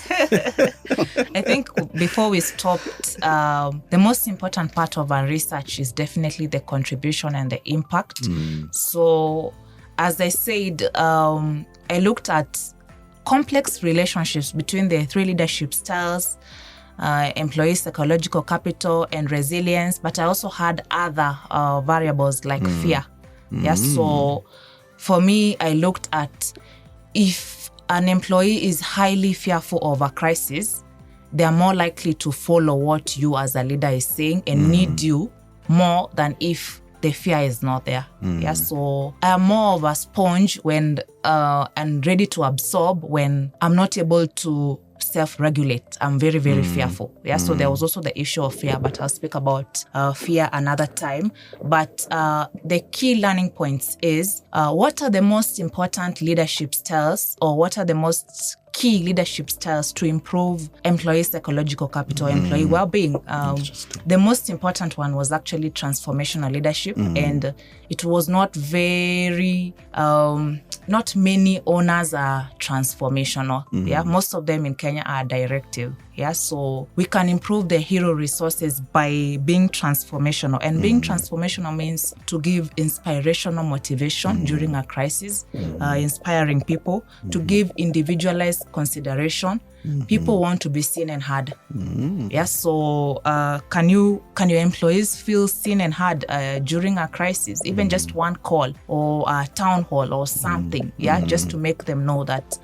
I think before we stopped, the most important part of our research is definitely the contribution and the impact. So, as I said, I looked at complex relationships between the 3 leadership styles, employee psychological capital and resilience, but I also had other variables like fear. So for me, I looked at if an employee is highly fearful of a crisis, they are more likely to follow what you as a leader is saying and need you more than if the fear is not there. So I'm more of a sponge when and ready to absorb when I'm not able to self-regulate. I'm very, very fearful. So there was also the issue of fear, but I'll speak about fear another time. But the key learning points is what are the most important leadership styles, or what are the most key leadership styles to improve employee psychological capital, employee well-being. The most important one was actually transformational leadership, and it was not very, not many owners are transformational. Most of them in Kenya are directive. So we can improve the HERO resources by being transformational. And being transformational means to give inspirational motivation during a crisis, inspiring people, to give individualized consideration. People want to be seen and heard. So can your employees feel seen and heard during a crisis? Even just one call or a town hall or something, just to make them know that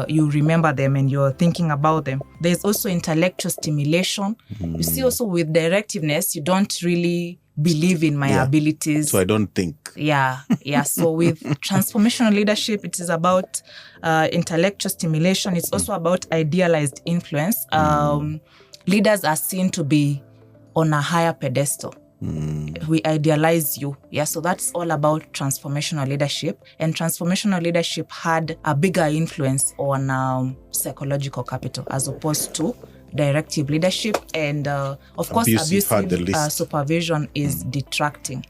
you remember them and you're thinking about them. There's also intellectual stimulation. You see, also with directiveness, you don't really believe in my abilities. So I don't think. So with transformational leadership, it is about intellectual stimulation. It's also about idealized influence. Leaders are seen to be on a higher pedestal. We idealize you. So that's all about transformational leadership. And transformational leadership had a bigger influence on psychological capital as opposed to directive leadership. And of course, abusive supervision is detracting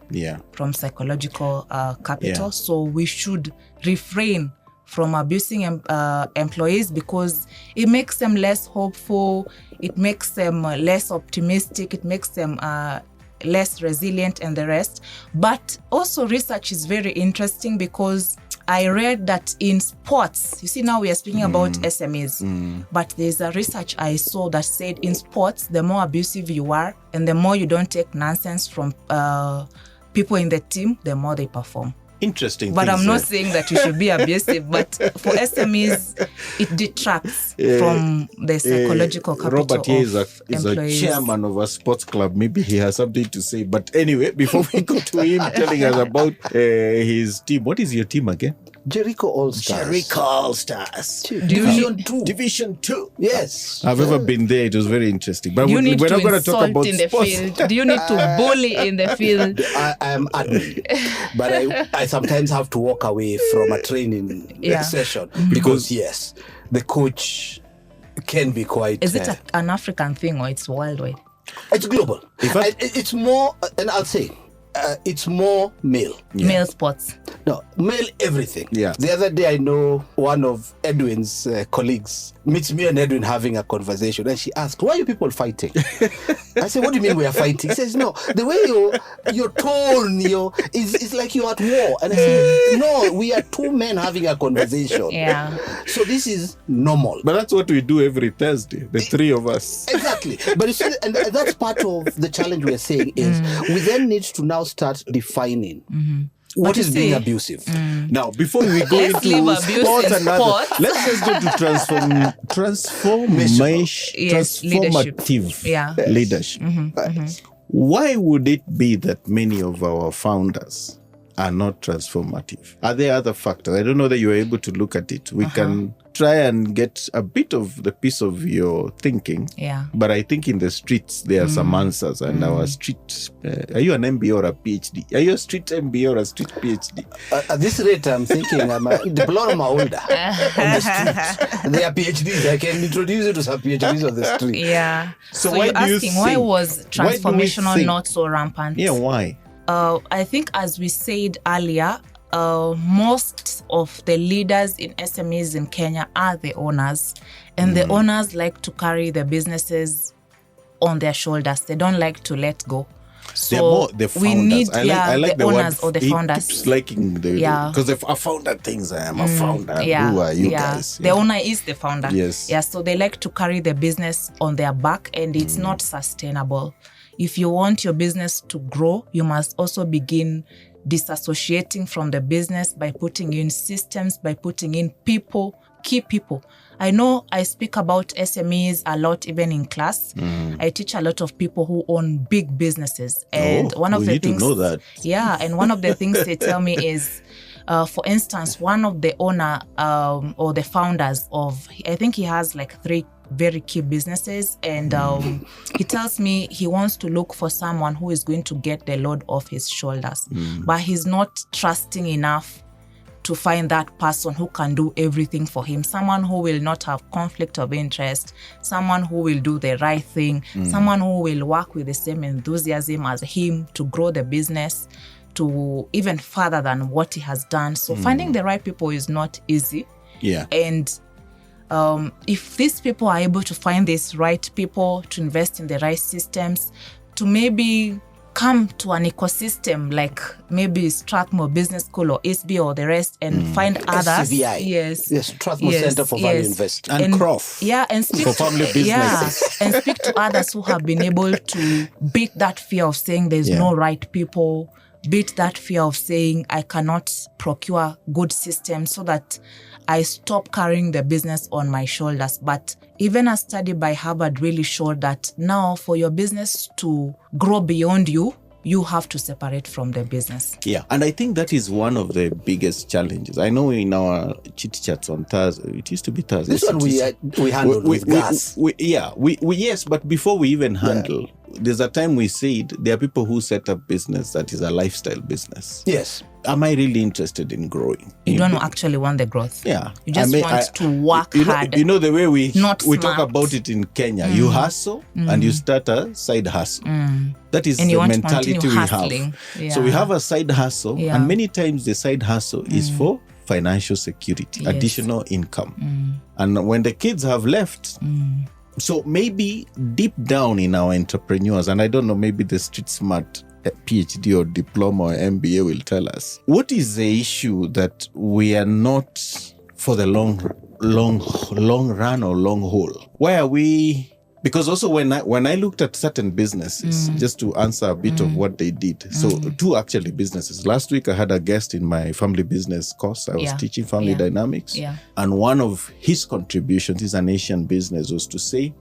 from psychological capital. So we should refrain from abusing employees because it makes them less hopeful, it makes them less optimistic, it makes them less resilient and the rest. But also research is very interesting because I read that in sports, you see now we are speaking about SMEs, but there's a research I saw that said in sports, the more abusive you are and the more you don't take nonsense from people in the team, the more they perform. Interesting. But I'm not saying that you should be abusive, but for SMEs, it detracts from the psychological capital Robert Yawe is a employees. chairman of a sports club. Maybe he has something to say. But anyway, before we go to him telling us about his team, what is your team again? Jericho All-Stars. Jericho All-Stars. Division 2. Yes. I've ever been there. It was very interesting. But Do you we're need not to going to talk insult about in the sports. field? Do you need to bully in the field? I am admin, but I sometimes have to walk away from a training session because yes, the coach can be quite. Is it an African thing or it's worldwide? It's global. It's more, and I'll say, it's more male. Male sports. No, male everything. Yeah. The other day I know one of Edwin's colleagues meets me and Edwin having a conversation and she asked, why are you people fighting? I said, what do you mean we are fighting? He says, no, the way your tone is like you're at war. And I said, no, we are two men having a conversation. So this is normal. But that's what we do every Thursday, the three of us. Exactly. But you see, and that's part of the challenge we're saying is we then need to now start defining what is being abusive. Now, before we go Let's leave into abuse sports in and other, sports. let's just go to transformative leadership. Why would it be that many of our founders are not transformative? Are there other factors? I don't know that you are able to look at it. We can try and get a bit of the piece of your thinking. Yeah. But I think in the streets, there are some answers. And our street, are you an MBA or a PhD? Are you a street MBA or a street PhD? At this rate, I'm thinking I'm a diploma holder on the street. They are PhDs. I can introduce you to some PhDs on the street. Yeah. So So why you're do you asking, why think- was why do we transformational think- not so rampant? Yeah, why? I think, as we said earlier, most of the leaders in SMEs in Kenya are the owners, and the owners like to carry the businesses on their shoulders. They don't like to let go. They're So more the founders. we need I like the word. owners or the he founders. keeps liking the because if a founder thinks I am a founder, who are you guys? The owner is the founder. Yes. Yeah, so they like to carry the business on their back, and it's not sustainable. If you want your business to grow, you must also begin disassociating from the business by putting in systems, by putting in people, key people. I know I speak about SMEs a lot, even in class. I teach a lot of people who own big businesses. And one of we the need things, to know that. Yeah, and one of the things they tell me is, for instance, one of the owner or the founders of, I think he has like 3 very key businesses, and he tells me he wants to look for someone who is going to get the load off his shoulders, but he's not trusting enough to find that person who can do everything for him, someone who will not have conflict of interest, someone who will do the right thing, someone who will work with the same enthusiasm as him to grow the business to even further than what he has done. So finding the right people is not easy. Yeah. And if these people are able to find these right people, to invest in the right systems, to maybe come to an ecosystem like maybe Strathmore Business School or SB or the rest, and find others. SCVI. Yes. Yes, Strathmore Center for Value Investment. And Croft. Yeah, and speak For family businesses. and speak to others who have been able to beat that fear of saying there's no right people, beat that fear of saying I cannot procure good systems, so that I stop carrying the business on my shoulders. But even a study by Harvard really showed that now for your business to grow beyond you, you have to separate from the business. Yeah, and I think that is one of the biggest challenges. I know in our chit chats on Thursday, it used to be Thursday. This one we handled with gas. Yes, but before we even handle, there's a time we said there are people who set up business that is a lifestyle business. Yes. Am I really interested in growing? You don't actually want the growth. Yeah. You just want to work hard. You know the way we Not talk smart. about it in Kenya. You hustle and you start a side hustle. That is And you the want to mentality continue we hustling. have. So we have a side hustle, Yeah. and many times the side hustle is for financial security, Yes. additional income. And when the kids have left, so maybe deep down in our entrepreneurs, and I don't know, maybe the street smart PhD or diploma or MBA will tell us, what is the issue that we are not for the long run or long haul? Why are we? Because also when I looked at certain businesses, just to answer a bit of what they did. So 2 actually businesses. Last week I had a guest in my family business course. I was teaching family dynamics. Yeah. And one of his contributions is an Asian business was to say,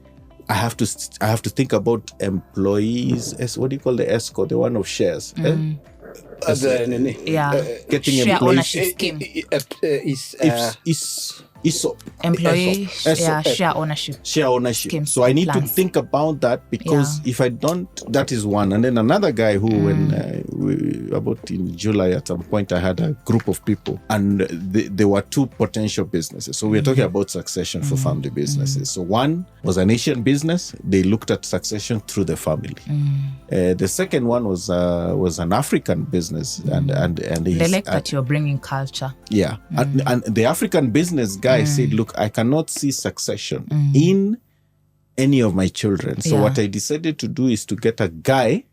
I have to think about employees. What do you call the ESCO? The one of shares. Getting Share employees. ownership scheme. ESOP. Employee ESOP. share ownership. Share ownership. Schemes, So I need plans. to think about that, because if I don't, that is one. And then another guy who, about in July at some point, I had a group of people, and there were 2 potential businesses. So we're talking about succession for family businesses. So one was an Asian business. They looked at succession through the family. The second one was an African business, and They like that you're bringing culture. yeah. And the African business guy said, look, I cannot see succession in any of my children. So what I decided to do is to get a guy,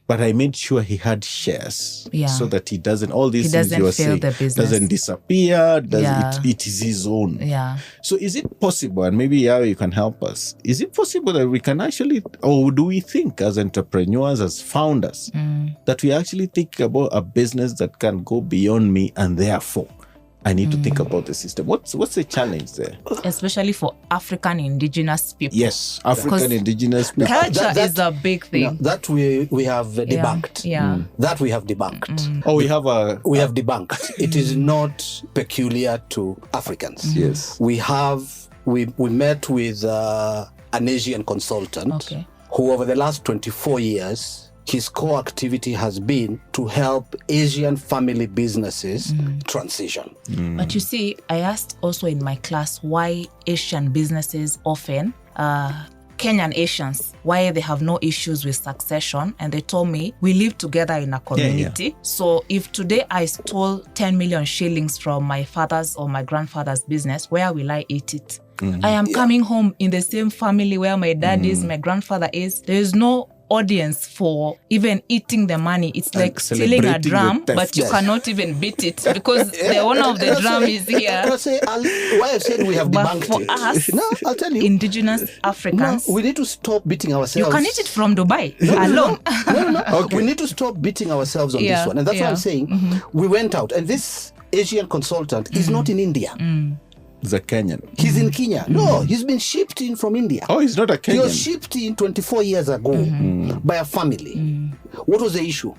but I made sure he had shares, so that he doesn't, all these things you are saying, doesn't disappear, it is his own. Yeah. So is it possible, and maybe Yawe, you can help us, is it possible that we can actually, or do we think as entrepreneurs, as founders, that we actually think about a business that can go beyond me, and therefore I need to think about the system. What's the challenge there? Especially for African indigenous people. Yes, African indigenous people. Culture is a big thing. No, that we have debunked. Yeah. That we have debunked. Oh, we have debunked. It is not peculiar to Africans. Yes. We met with an Asian consultant who over the last 24 years, his core activity has been to help Asian family businesses transition. But you see, I asked also in my class why Asian businesses often, Kenyan Asians, why they have no issues with succession. And they told me, we live together in a community. Yeah. So if today I stole 10 million shillings from my father's or my grandfather's business, where will I eat it? I am coming home in the same family where my dad is, my grandfather is. There is no audience for even eating the money. It's like stealing a drum, but you cannot even beat it because the owner of the drum is here. Why I said we have debunked for it. Us, no, I'll tell you. Indigenous Africans. No, we need to stop beating ourselves. You can eat it from Dubai alone. No. Okay. We need to stop beating ourselves on this one. And that's why I'm saying we went out. And this Asian consultant is not in India. He's a Kenyan. He's in Kenya. No, he's been shipped in from India. Oh, he's not a Kenyan. He was shipped in 24 years ago by a family. What was the issue?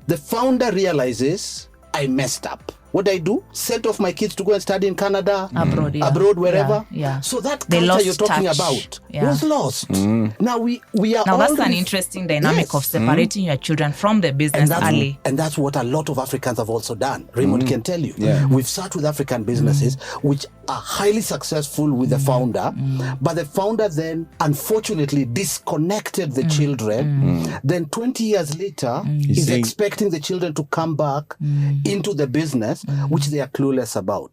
The founder realizes, I messed up. What did I do? Sent off my kids to go and study in Canada, abroad, wherever. Yeah. So that culture you're talking about was lost. Now we are. Now that's an interesting dynamic of separating your children from the business early. And that's what a lot of Africans have also done. Raymond can tell you. Yeah. We've sat with African businesses which are highly successful with the founder, but the founder then unfortunately disconnected the children. Then 20 years later, is expecting the children to come back into the business, which they are clueless about.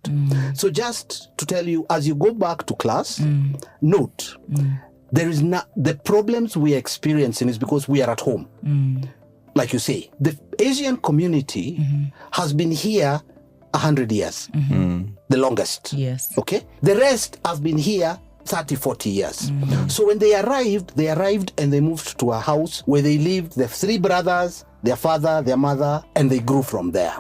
So just to tell you, as you go back to class, note, there is not the problems we are experiencing is because we are at home. Like you say, the Asian community has been here 100 years, the longest. Yes. Okay. The rest have been here 30, 40 years. So when they arrived and they moved to a house where they lived, the three brothers, their father, their mother, and they grew from there.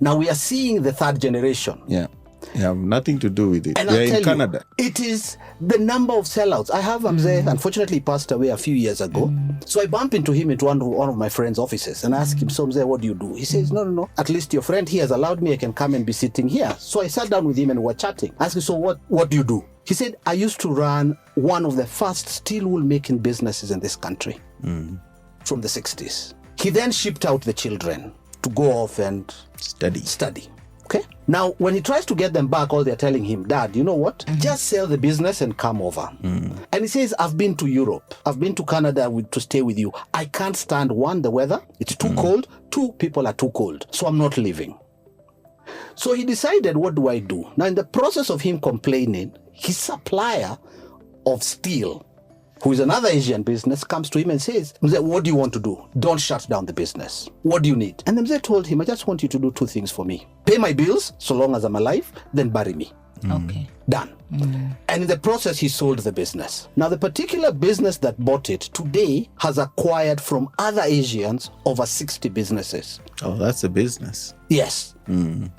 Now we are seeing the third generation. Yeah. You have nothing to do with it. And They're in Canada. It is the number of sellouts. I have Mzee, unfortunately, he passed away a few years ago. So I bump into him at one of my friend's offices and ask him, so Mzee, what do you do? He says, no. At least your friend here has allowed me, I can come and be sitting here. So I sat down with him and we were chatting. I asked him, so what do you do? He said, I used to run one of the first steel wool making businesses in this country from the 60s. He then shipped out the children to go off and study. Okay. Now, when he tries to get them back, all they're telling him, Dad, you know what? Just sell the business and come over. And he says, I've been to Europe. I've been to Canada to stay with you. I can't stand, one, the weather. It's too cold. Two, people are too cold. So I'm not leaving. So he decided, what do I do? Now, in the process of him complaining, his supplier of steel, who is another Asian business, comes to him and says, what do you want to do? Don't shut down the business. What do you need? And Mzee told him, I just want you to do two things for me. Pay my bills, so long as I'm alive, then bury me. Okay. Done. And in the process, he sold the business. Now, the particular business that bought it today has acquired from other Asians over 60 businesses. Oh, that's a business. Yes,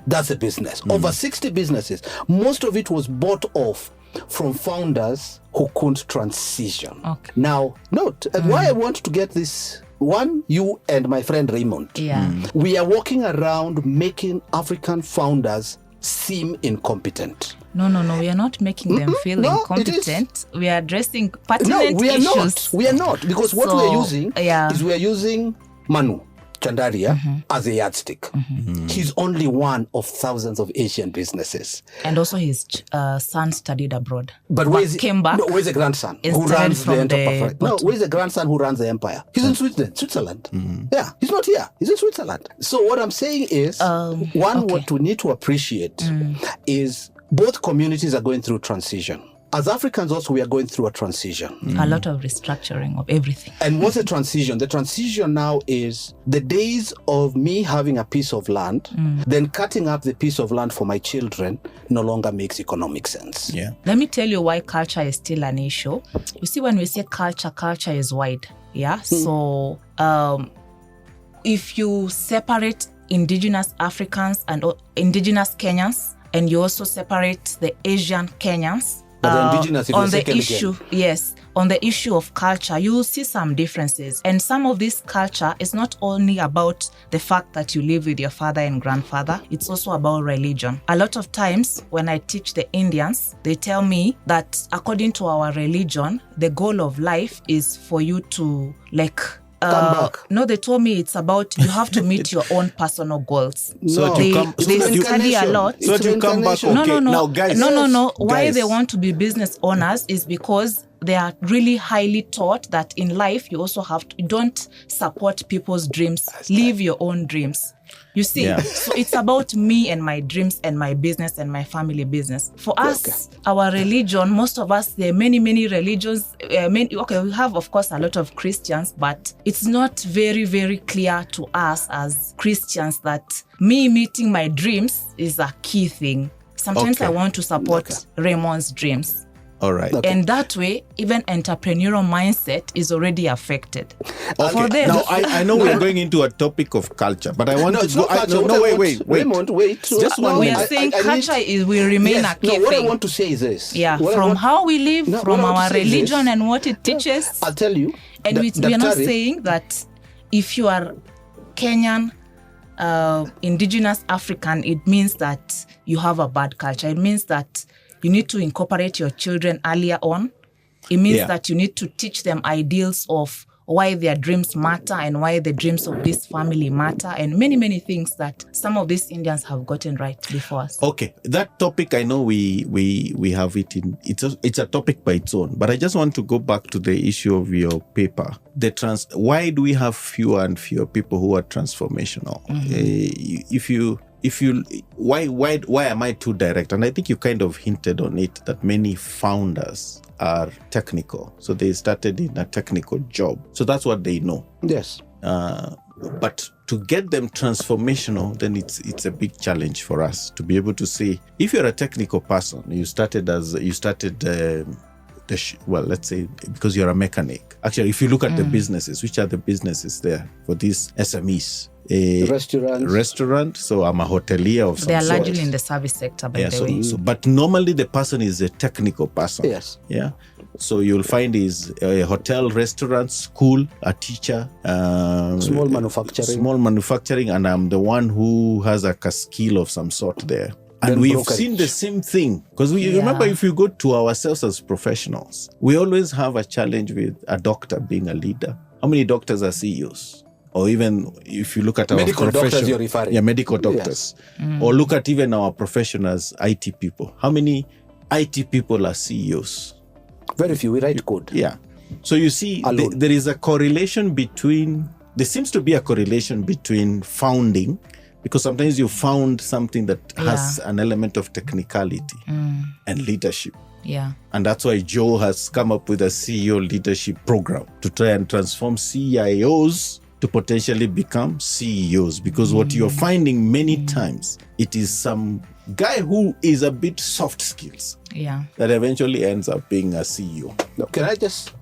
that's a business. Over 60 businesses. Most of it was bought off from founders who couldn't transition. Okay. Now, note, why I want to get this, one, you and my friend Raymond. Yeah. We are walking around making African founders seem incompetent. No, we are not making them feel incompetent. We are addressing pertinent issues. We are not, because what we are using is we are using Manu Chandaria as a yardstick. He's only one of thousands of Asian businesses. And also his son studied abroad. But came back. No, where's the grandson who runs the enterprise? No, where's the grandson who runs the empire? He's in Switzerland. Yeah, he's not here. He's in Switzerland. So what I'm saying is, what we need to appreciate is both communities are going through transition. As Africans also, we are going through a transition. A lot of restructuring of everything. And what's the transition? The transition now is the days of me having a piece of land, then cutting up the piece of land for my children no longer makes economic sense. Yeah. Let me tell you why culture is still an issue. You see, when we say culture is wide. Yeah. So if you separate indigenous Africans and indigenous Kenyans and you also separate the Asian Kenyans. But the indigenous, on the issue, on the issue of culture, you will see some differences. And some of this culture is not only about the fact that you live with your father and grandfather, it's also about religion. A lot of times when I teach the Indians, they tell me that according to our religion, the goal of life is for you to come back. No, they told me it's about you have to meet your own personal goals. So They study a lot. So you come back. Okay. No. Now, guys. No. Why guys. they want to be business owners is because they are really highly taught that in life you also have to, you don't support people's dreams. Live your own dreams. You see, so it's about me and my dreams and my business and my family business. For us, our religion, most of us, there are many religions. We have, of course, a lot of Christians, but it's not very, very clear to us as Christians that me meeting my dreams is a key thing. Sometimes I want to support Raymond's dreams. All right. And that way, even entrepreneurial mindset is already affected. Okay. Now, I know we're going into a topic of culture, but I want to go... Wait. Raymond, wait. Just one We minute. are saying culture will remain a key what thing. I want to say is this. From how we live, from what I want our to say is religion this. and what it teaches. I'll tell you. And we are not saying that if you are Kenyan, indigenous African, it means that you have a bad culture. It means that you need to incorporate your children earlier on. It means that you need to teach them ideals of why their dreams matter and why the dreams of this family matter, and many things that some of these Indians have gotten right before us. Okay, that topic, I know we have it in, it's a topic by its own, but I just want to go back to the issue of your paper. Why do we have fewer and fewer people who are transformational? Why am I too direct? And I think you kind of hinted on it, that many founders are technical. So they started in a technical job. So that's what they know. Yes. But to get them transformational, then it's a big challenge for us to be able to say, if you're a technical person, let's say because you're a mechanic. Actually, if you look at the businesses, which are the businesses there for these SMEs? Restaurant. So I'm a hotelier of some sort. They are largely in the service sector, by the way. But normally the person is a technical person. Yes. Yeah. So you'll find is a hotel, restaurant, school, a teacher, small manufacturing, and I'm the one who has a skill of some sort there. And we've seen the same thing, because remember, if you go to ourselves as professionals, we always have a challenge with a doctor being a leader. How many doctors are CEOs? Or even if you look at our medical profession, doctors you're referring. Yeah, medical doctors. Yes. Or look at even our profession as IT people. How many IT people are CEOs? Very few. We write code. Yeah. So you see, there is a correlation there seems to be a correlation between founding, because sometimes you found something that has an element of technicality and leadership. Yeah. And that's why Joe has come up with a CEO leadership program to try and transform CIOs to potentially become CEOs, because what you're finding many times, it is some guy who is a bit soft skills that eventually ends up being a CEO. Now, can I just,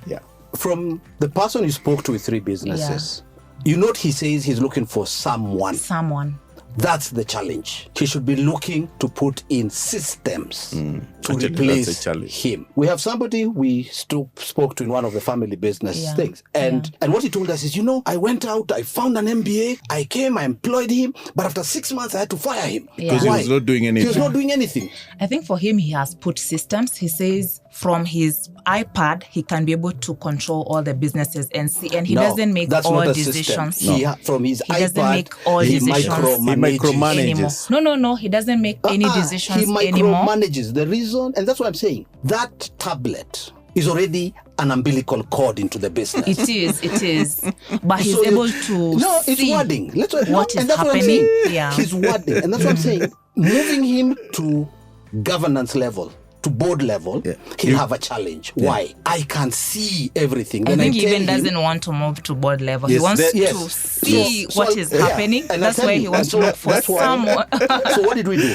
from the person you spoke to with 3 businesses, you note he says he's looking for someone. That's the challenge. He should be looking to put in systems to replace him. We have somebody we spoke to in one of the family business things. And what he told us is, I went out, I found an MBA, I came, I employed him, but after 6 months I had to fire him. Because he was not doing anything. He was not doing anything. I think for him, he has put systems. He says from his iPad, he can be able to control all the businesses and see, and he doesn't make all decisions. From his iPad, doesn't make all decisions. He micromanages. No, he doesn't make any decisions anymore. He micromanages. The reason, and that's what I'm saying, that tablet is already an umbilical cord into the business. It is. But he's able to it's wording. What is happening. He's wording. And that's what I'm saying. Moving him to governance level, to board level, he'll have a challenge. Why? I can see everything. I think he even doesn't want to move to board level. He wants to see what is happening. And that's why he wants to look for someone. So what did we do?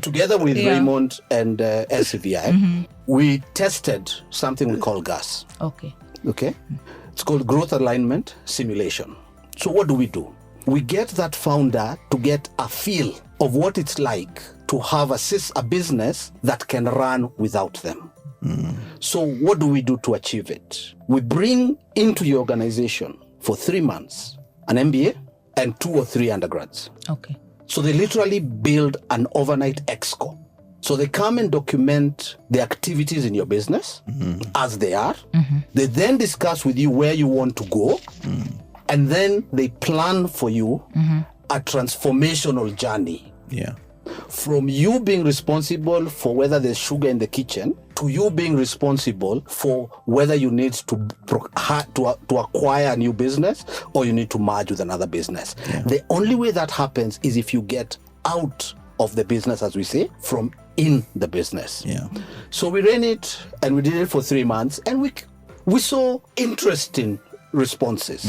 Together with Raymond and SCVI, we tested something we call GAS. Okay. It's called Growth Alignment Simulation. So what do? We get that founder to get a feel of what it's like to have a business that can run without them. So what do we do to achieve it? We bring into your organization for 3 months an MBA and 2 or 3 undergrads. Okay. So they literally build an overnight exco. So they come and document the activities in your business as they are. They then discuss with you where you want to go. And then they plan for you a transformational journey. Yeah. From you being responsible for whether there's sugar in the kitchen to you being responsible for whether you need to acquire a new business or you need to merge with another business. Yeah. The only way that happens is if you get out of the business, as we say, from in the business. Yeah. So we ran it and we did it for 3 months and we saw interesting responses.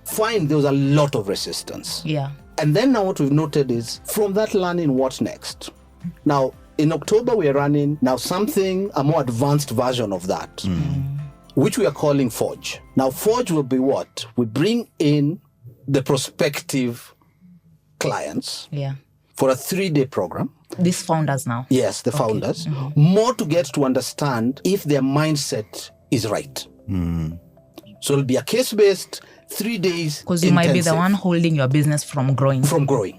Fine, there was a lot of resistance. Yeah. And then now what we've noted is from that learning, what next? Now, in October, we are running now a more advanced version of that, which we are calling Forge. Now, Forge will be what? We bring in the prospective clients for a 3-day program. These founders now? Yes, the founders. More to get to understand if their mindset is right. So it'll be a case-based 3 days. Because you might be the one holding your business from growing.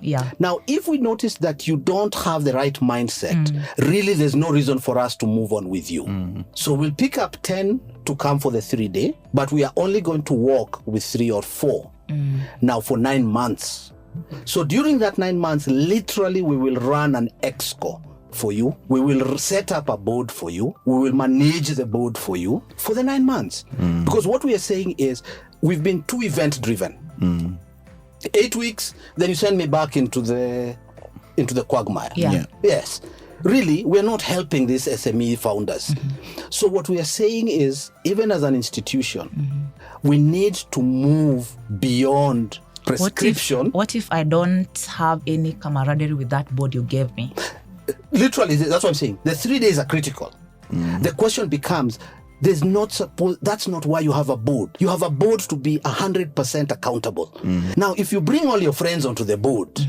Yeah. Now, if we notice that you don't have the right mindset, really there's no reason for us to move on with you. So we'll pick up 10 to come for the 3-day, but we are only going to work with 3 or 4 now for 9 months. So during that 9 months, literally we will run an exco for you. We will set up a board for you. We will manage the board for you for the 9 months. Because what we are saying is we've been too event driven. 8 weeks, then you send me back into the quagmire. Yeah. Yes. Really, we're not helping these SME founders. So what we are saying is, even as an institution, we need to move beyond prescription. What if I don't have any camaraderie with that board you gave me? Literally, that's what I'm saying. The 3 days are critical. The question becomes, that's not why you have a board. You have a board to be 100% accountable. Now, if you bring all your friends onto the board,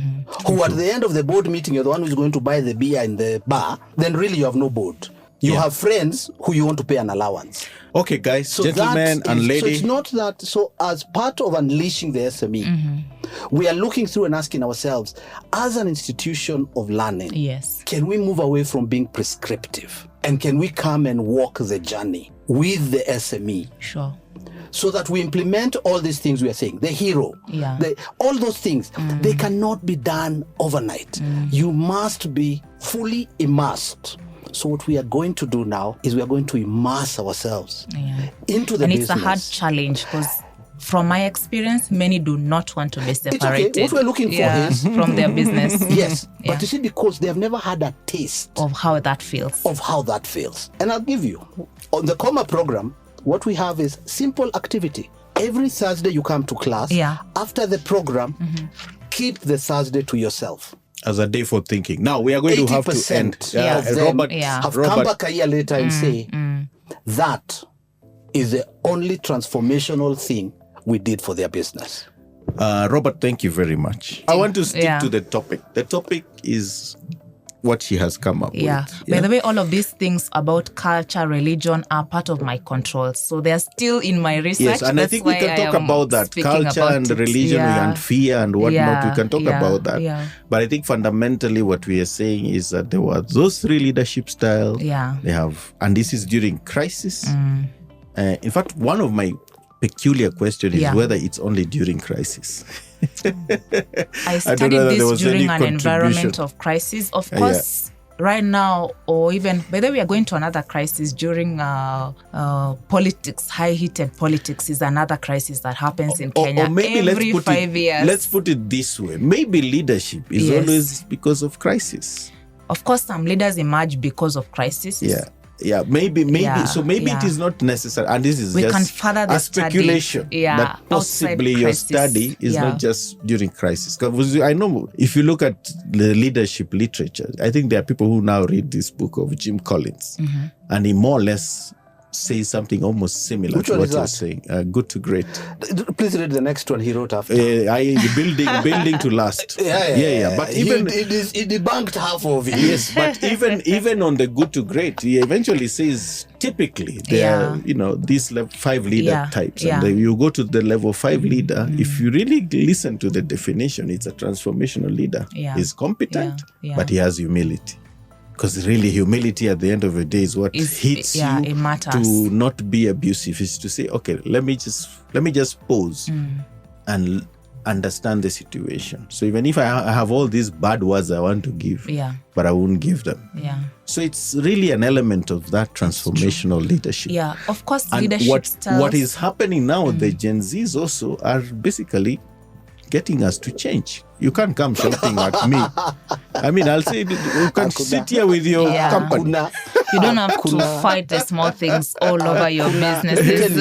who at the end of the board meeting, you're the one who's going to buy the beer in the bar, then really you have no board. You have friends who you want to pay an allowance. Okay, guys, gentlemen and ladies. So it's not that. So as part of unleashing the SME, we are looking through and asking ourselves, as an institution of learning, can we move away from being prescriptive? And can we come and walk the journey with the SME? Sure. So that we implement all these things we are saying, the hero, all those things, they cannot be done overnight. You must be fully immersed. So what we are going to do now is we are going to immerse ourselves into the business. And it's a hard challenge because from my experience, many do not want to be separated. It's okay. What we're looking for is from their business. Yes, but you see, because they have never had a taste of how that feels. And I'll give you, on the Comma program, what we have is simple activity. Every Thursday you come to class. After the program, keep the Thursday to yourself. As a day for thinking. Now, we are going to have to end. Robert have come back a year later and say, that is the only transformational thing we did for their business. Robert, thank you very much. I want to stick to the topic. The topic is what she has come up with. By the way, all of these things about culture, religion are part of my control. So they're still in my research. Yes, and I think we can talk about that. Culture and religion and fear and whatnot. We can talk about that. But I think fundamentally what we are saying is that there were those 3 leadership styles. They have, and this is during crisis. In fact, one of my peculiar questions is whether it's only during crisis. I studied this during an environment of crisis. Of course, right now, or even, by the way, we are going to another crisis during politics. High-heated politics is another crisis that happens in Kenya or maybe every 5 years. Let's put it this way. Maybe leadership is always because of crisis. Of course, some leaders emerge because of crisis. Maybe. So maybe it is not necessary. And this is just a speculation that possibly your study is not just during crisis. Because I know if you look at the leadership literature, I think there are people who now read this book of Jim Collins, and he more or less says something almost similar Which to one what is you're that? saying. Good to great. Please read the next one he wrote after. Building to last. Yeah. But he debunked half of it. Yes, but even on the good to great, he eventually says typically there are, these 5 leader types. And then you go to the level 5 leader, if you really listen to the definition, it's a transformational leader. He's competent, but he has humility. Because really, humility at the end of the day is what hits you it matters. to not be abusive. Is to say, okay, let me just pause and understand the situation. So even if I have all these bad words I want to give, but I won't give them. So it's really an element of that transformational leadership. Yeah, of course, and leadership styles. What is happening now, the Gen Zs also are basically getting us to change. You can't come shouting at me. I mean, I'll say you can sit here with your company. You don't have to fight the small things all over your businesses.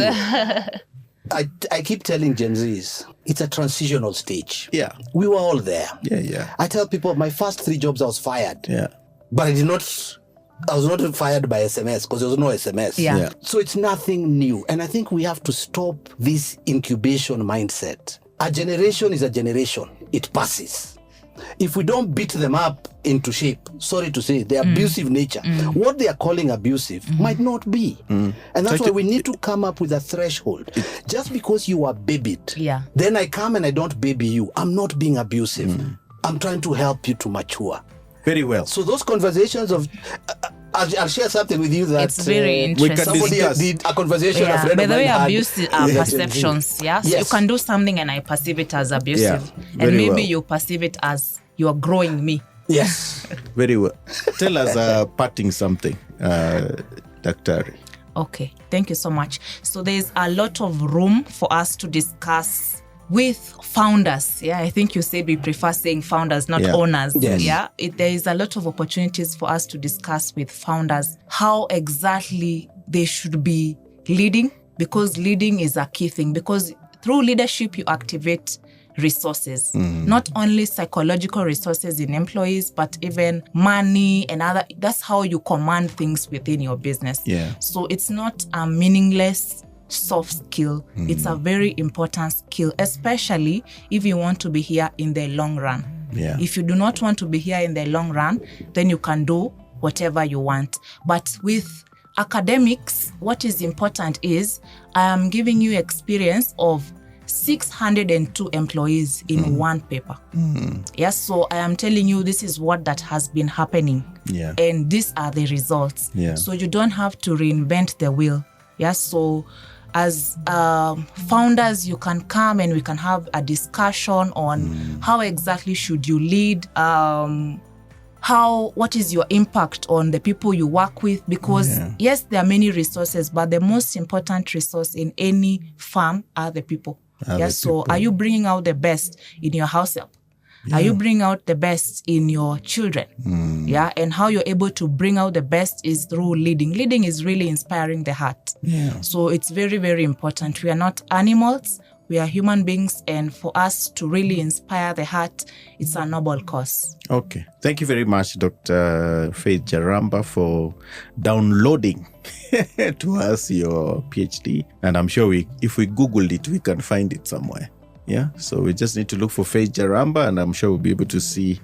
I keep telling Gen Zs, it's a transitional stage. Yeah. We were all there. Yeah. I tell people, my first 3 jobs I was fired. Yeah. But I was not fired by SMS because there was no SMS. Yeah. So it's nothing new. And I think we have to stop this incubation mindset. A generation is a generation. It passes. If we don't beat them up into shape, sorry to say, the abusive nature, what they are calling abusive might not be. And that's why we need to come up with a threshold. Just because you are babied, then I come and I don't baby you. I'm not being abusive. I'm trying to help you to mature. Very well. So those conversations of... I'll share something with you that it's very interesting. Somebody did a conversation. A friend by of the mine way, had abuse are perceptions. So you can do something and I perceive it as abusive, and maybe you perceive it as you are growing me. Yes. Very well. Tell us parting something, Dr. Okay, thank you so much. So there's a lot of room for us to discuss with founders. I think you said we prefer saying founders, not owners. There is a lot of opportunities for us to discuss with founders how exactly they should be leading, because leading is a key thing. Because through leadership, you activate resources, not only psychological resources in employees, but even money and other. That's how you command things within your business. So it's not a meaningless soft skill. It's a very important skill, especially if you want to be here in the long run. If you do not want to be here in the long run, then you can do whatever you want. But with academics, what is important is I am giving you experience of 602 employees in one paper. So I am telling you this is what that has been happening. And these are the results. So you don't have to reinvent the wheel. So as founders, you can come and we can have a discussion on how exactly should you lead, what is your impact on the people you work with, because yes, there are many resources, but the most important resource in any firm are the people. So are you bringing out the best in your house help? Are you bringing out the best in your children? And how you're able to bring out the best is through leading. Leading is really inspiring the heart. So it's very, very important. We are not animals. We are human beings. And for us to really inspire the heart, it's a noble cause. Okay. Thank you very much, Dr. Faith Njaramba, for downloading to us your PhD. And I'm sure if we Googled it, we can find it somewhere. So we just need to look for Faith Njaramba, and I'm sure we'll be able to see.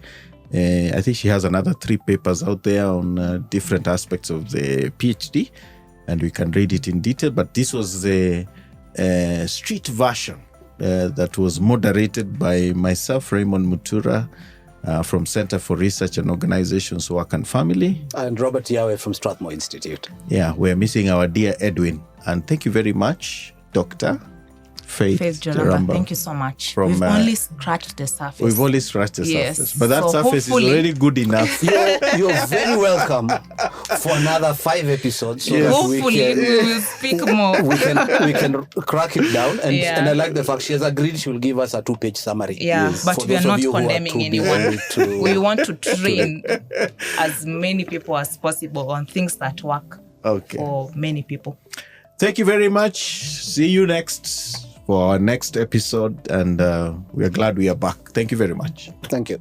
I think she has another 3 papers out there on different aspects of the PhD, and we can read it in detail. But this was the street version that was moderated by myself, Raymond Mutura, from Center for Research and Organizations, Work and Family. And Robert Yawe from Strathmore Institute. We're missing our dear Edwin. And thank you very much, Dr. Faith Njaramba. Thank you so much. We've only scratched the surface. We've only scratched the surface. But that surface is already good enough. You're very welcome for another 5 episodes. So hopefully we will speak more. We can crack it down. And I like the fact she has agreed she will give us a 2-page summary. But we are not condemning anyone. We want to train as many people as possible on things that work for many people. Thank you very much. See you next for our next episode, and we are glad we are back. Thank you very much. Thank you.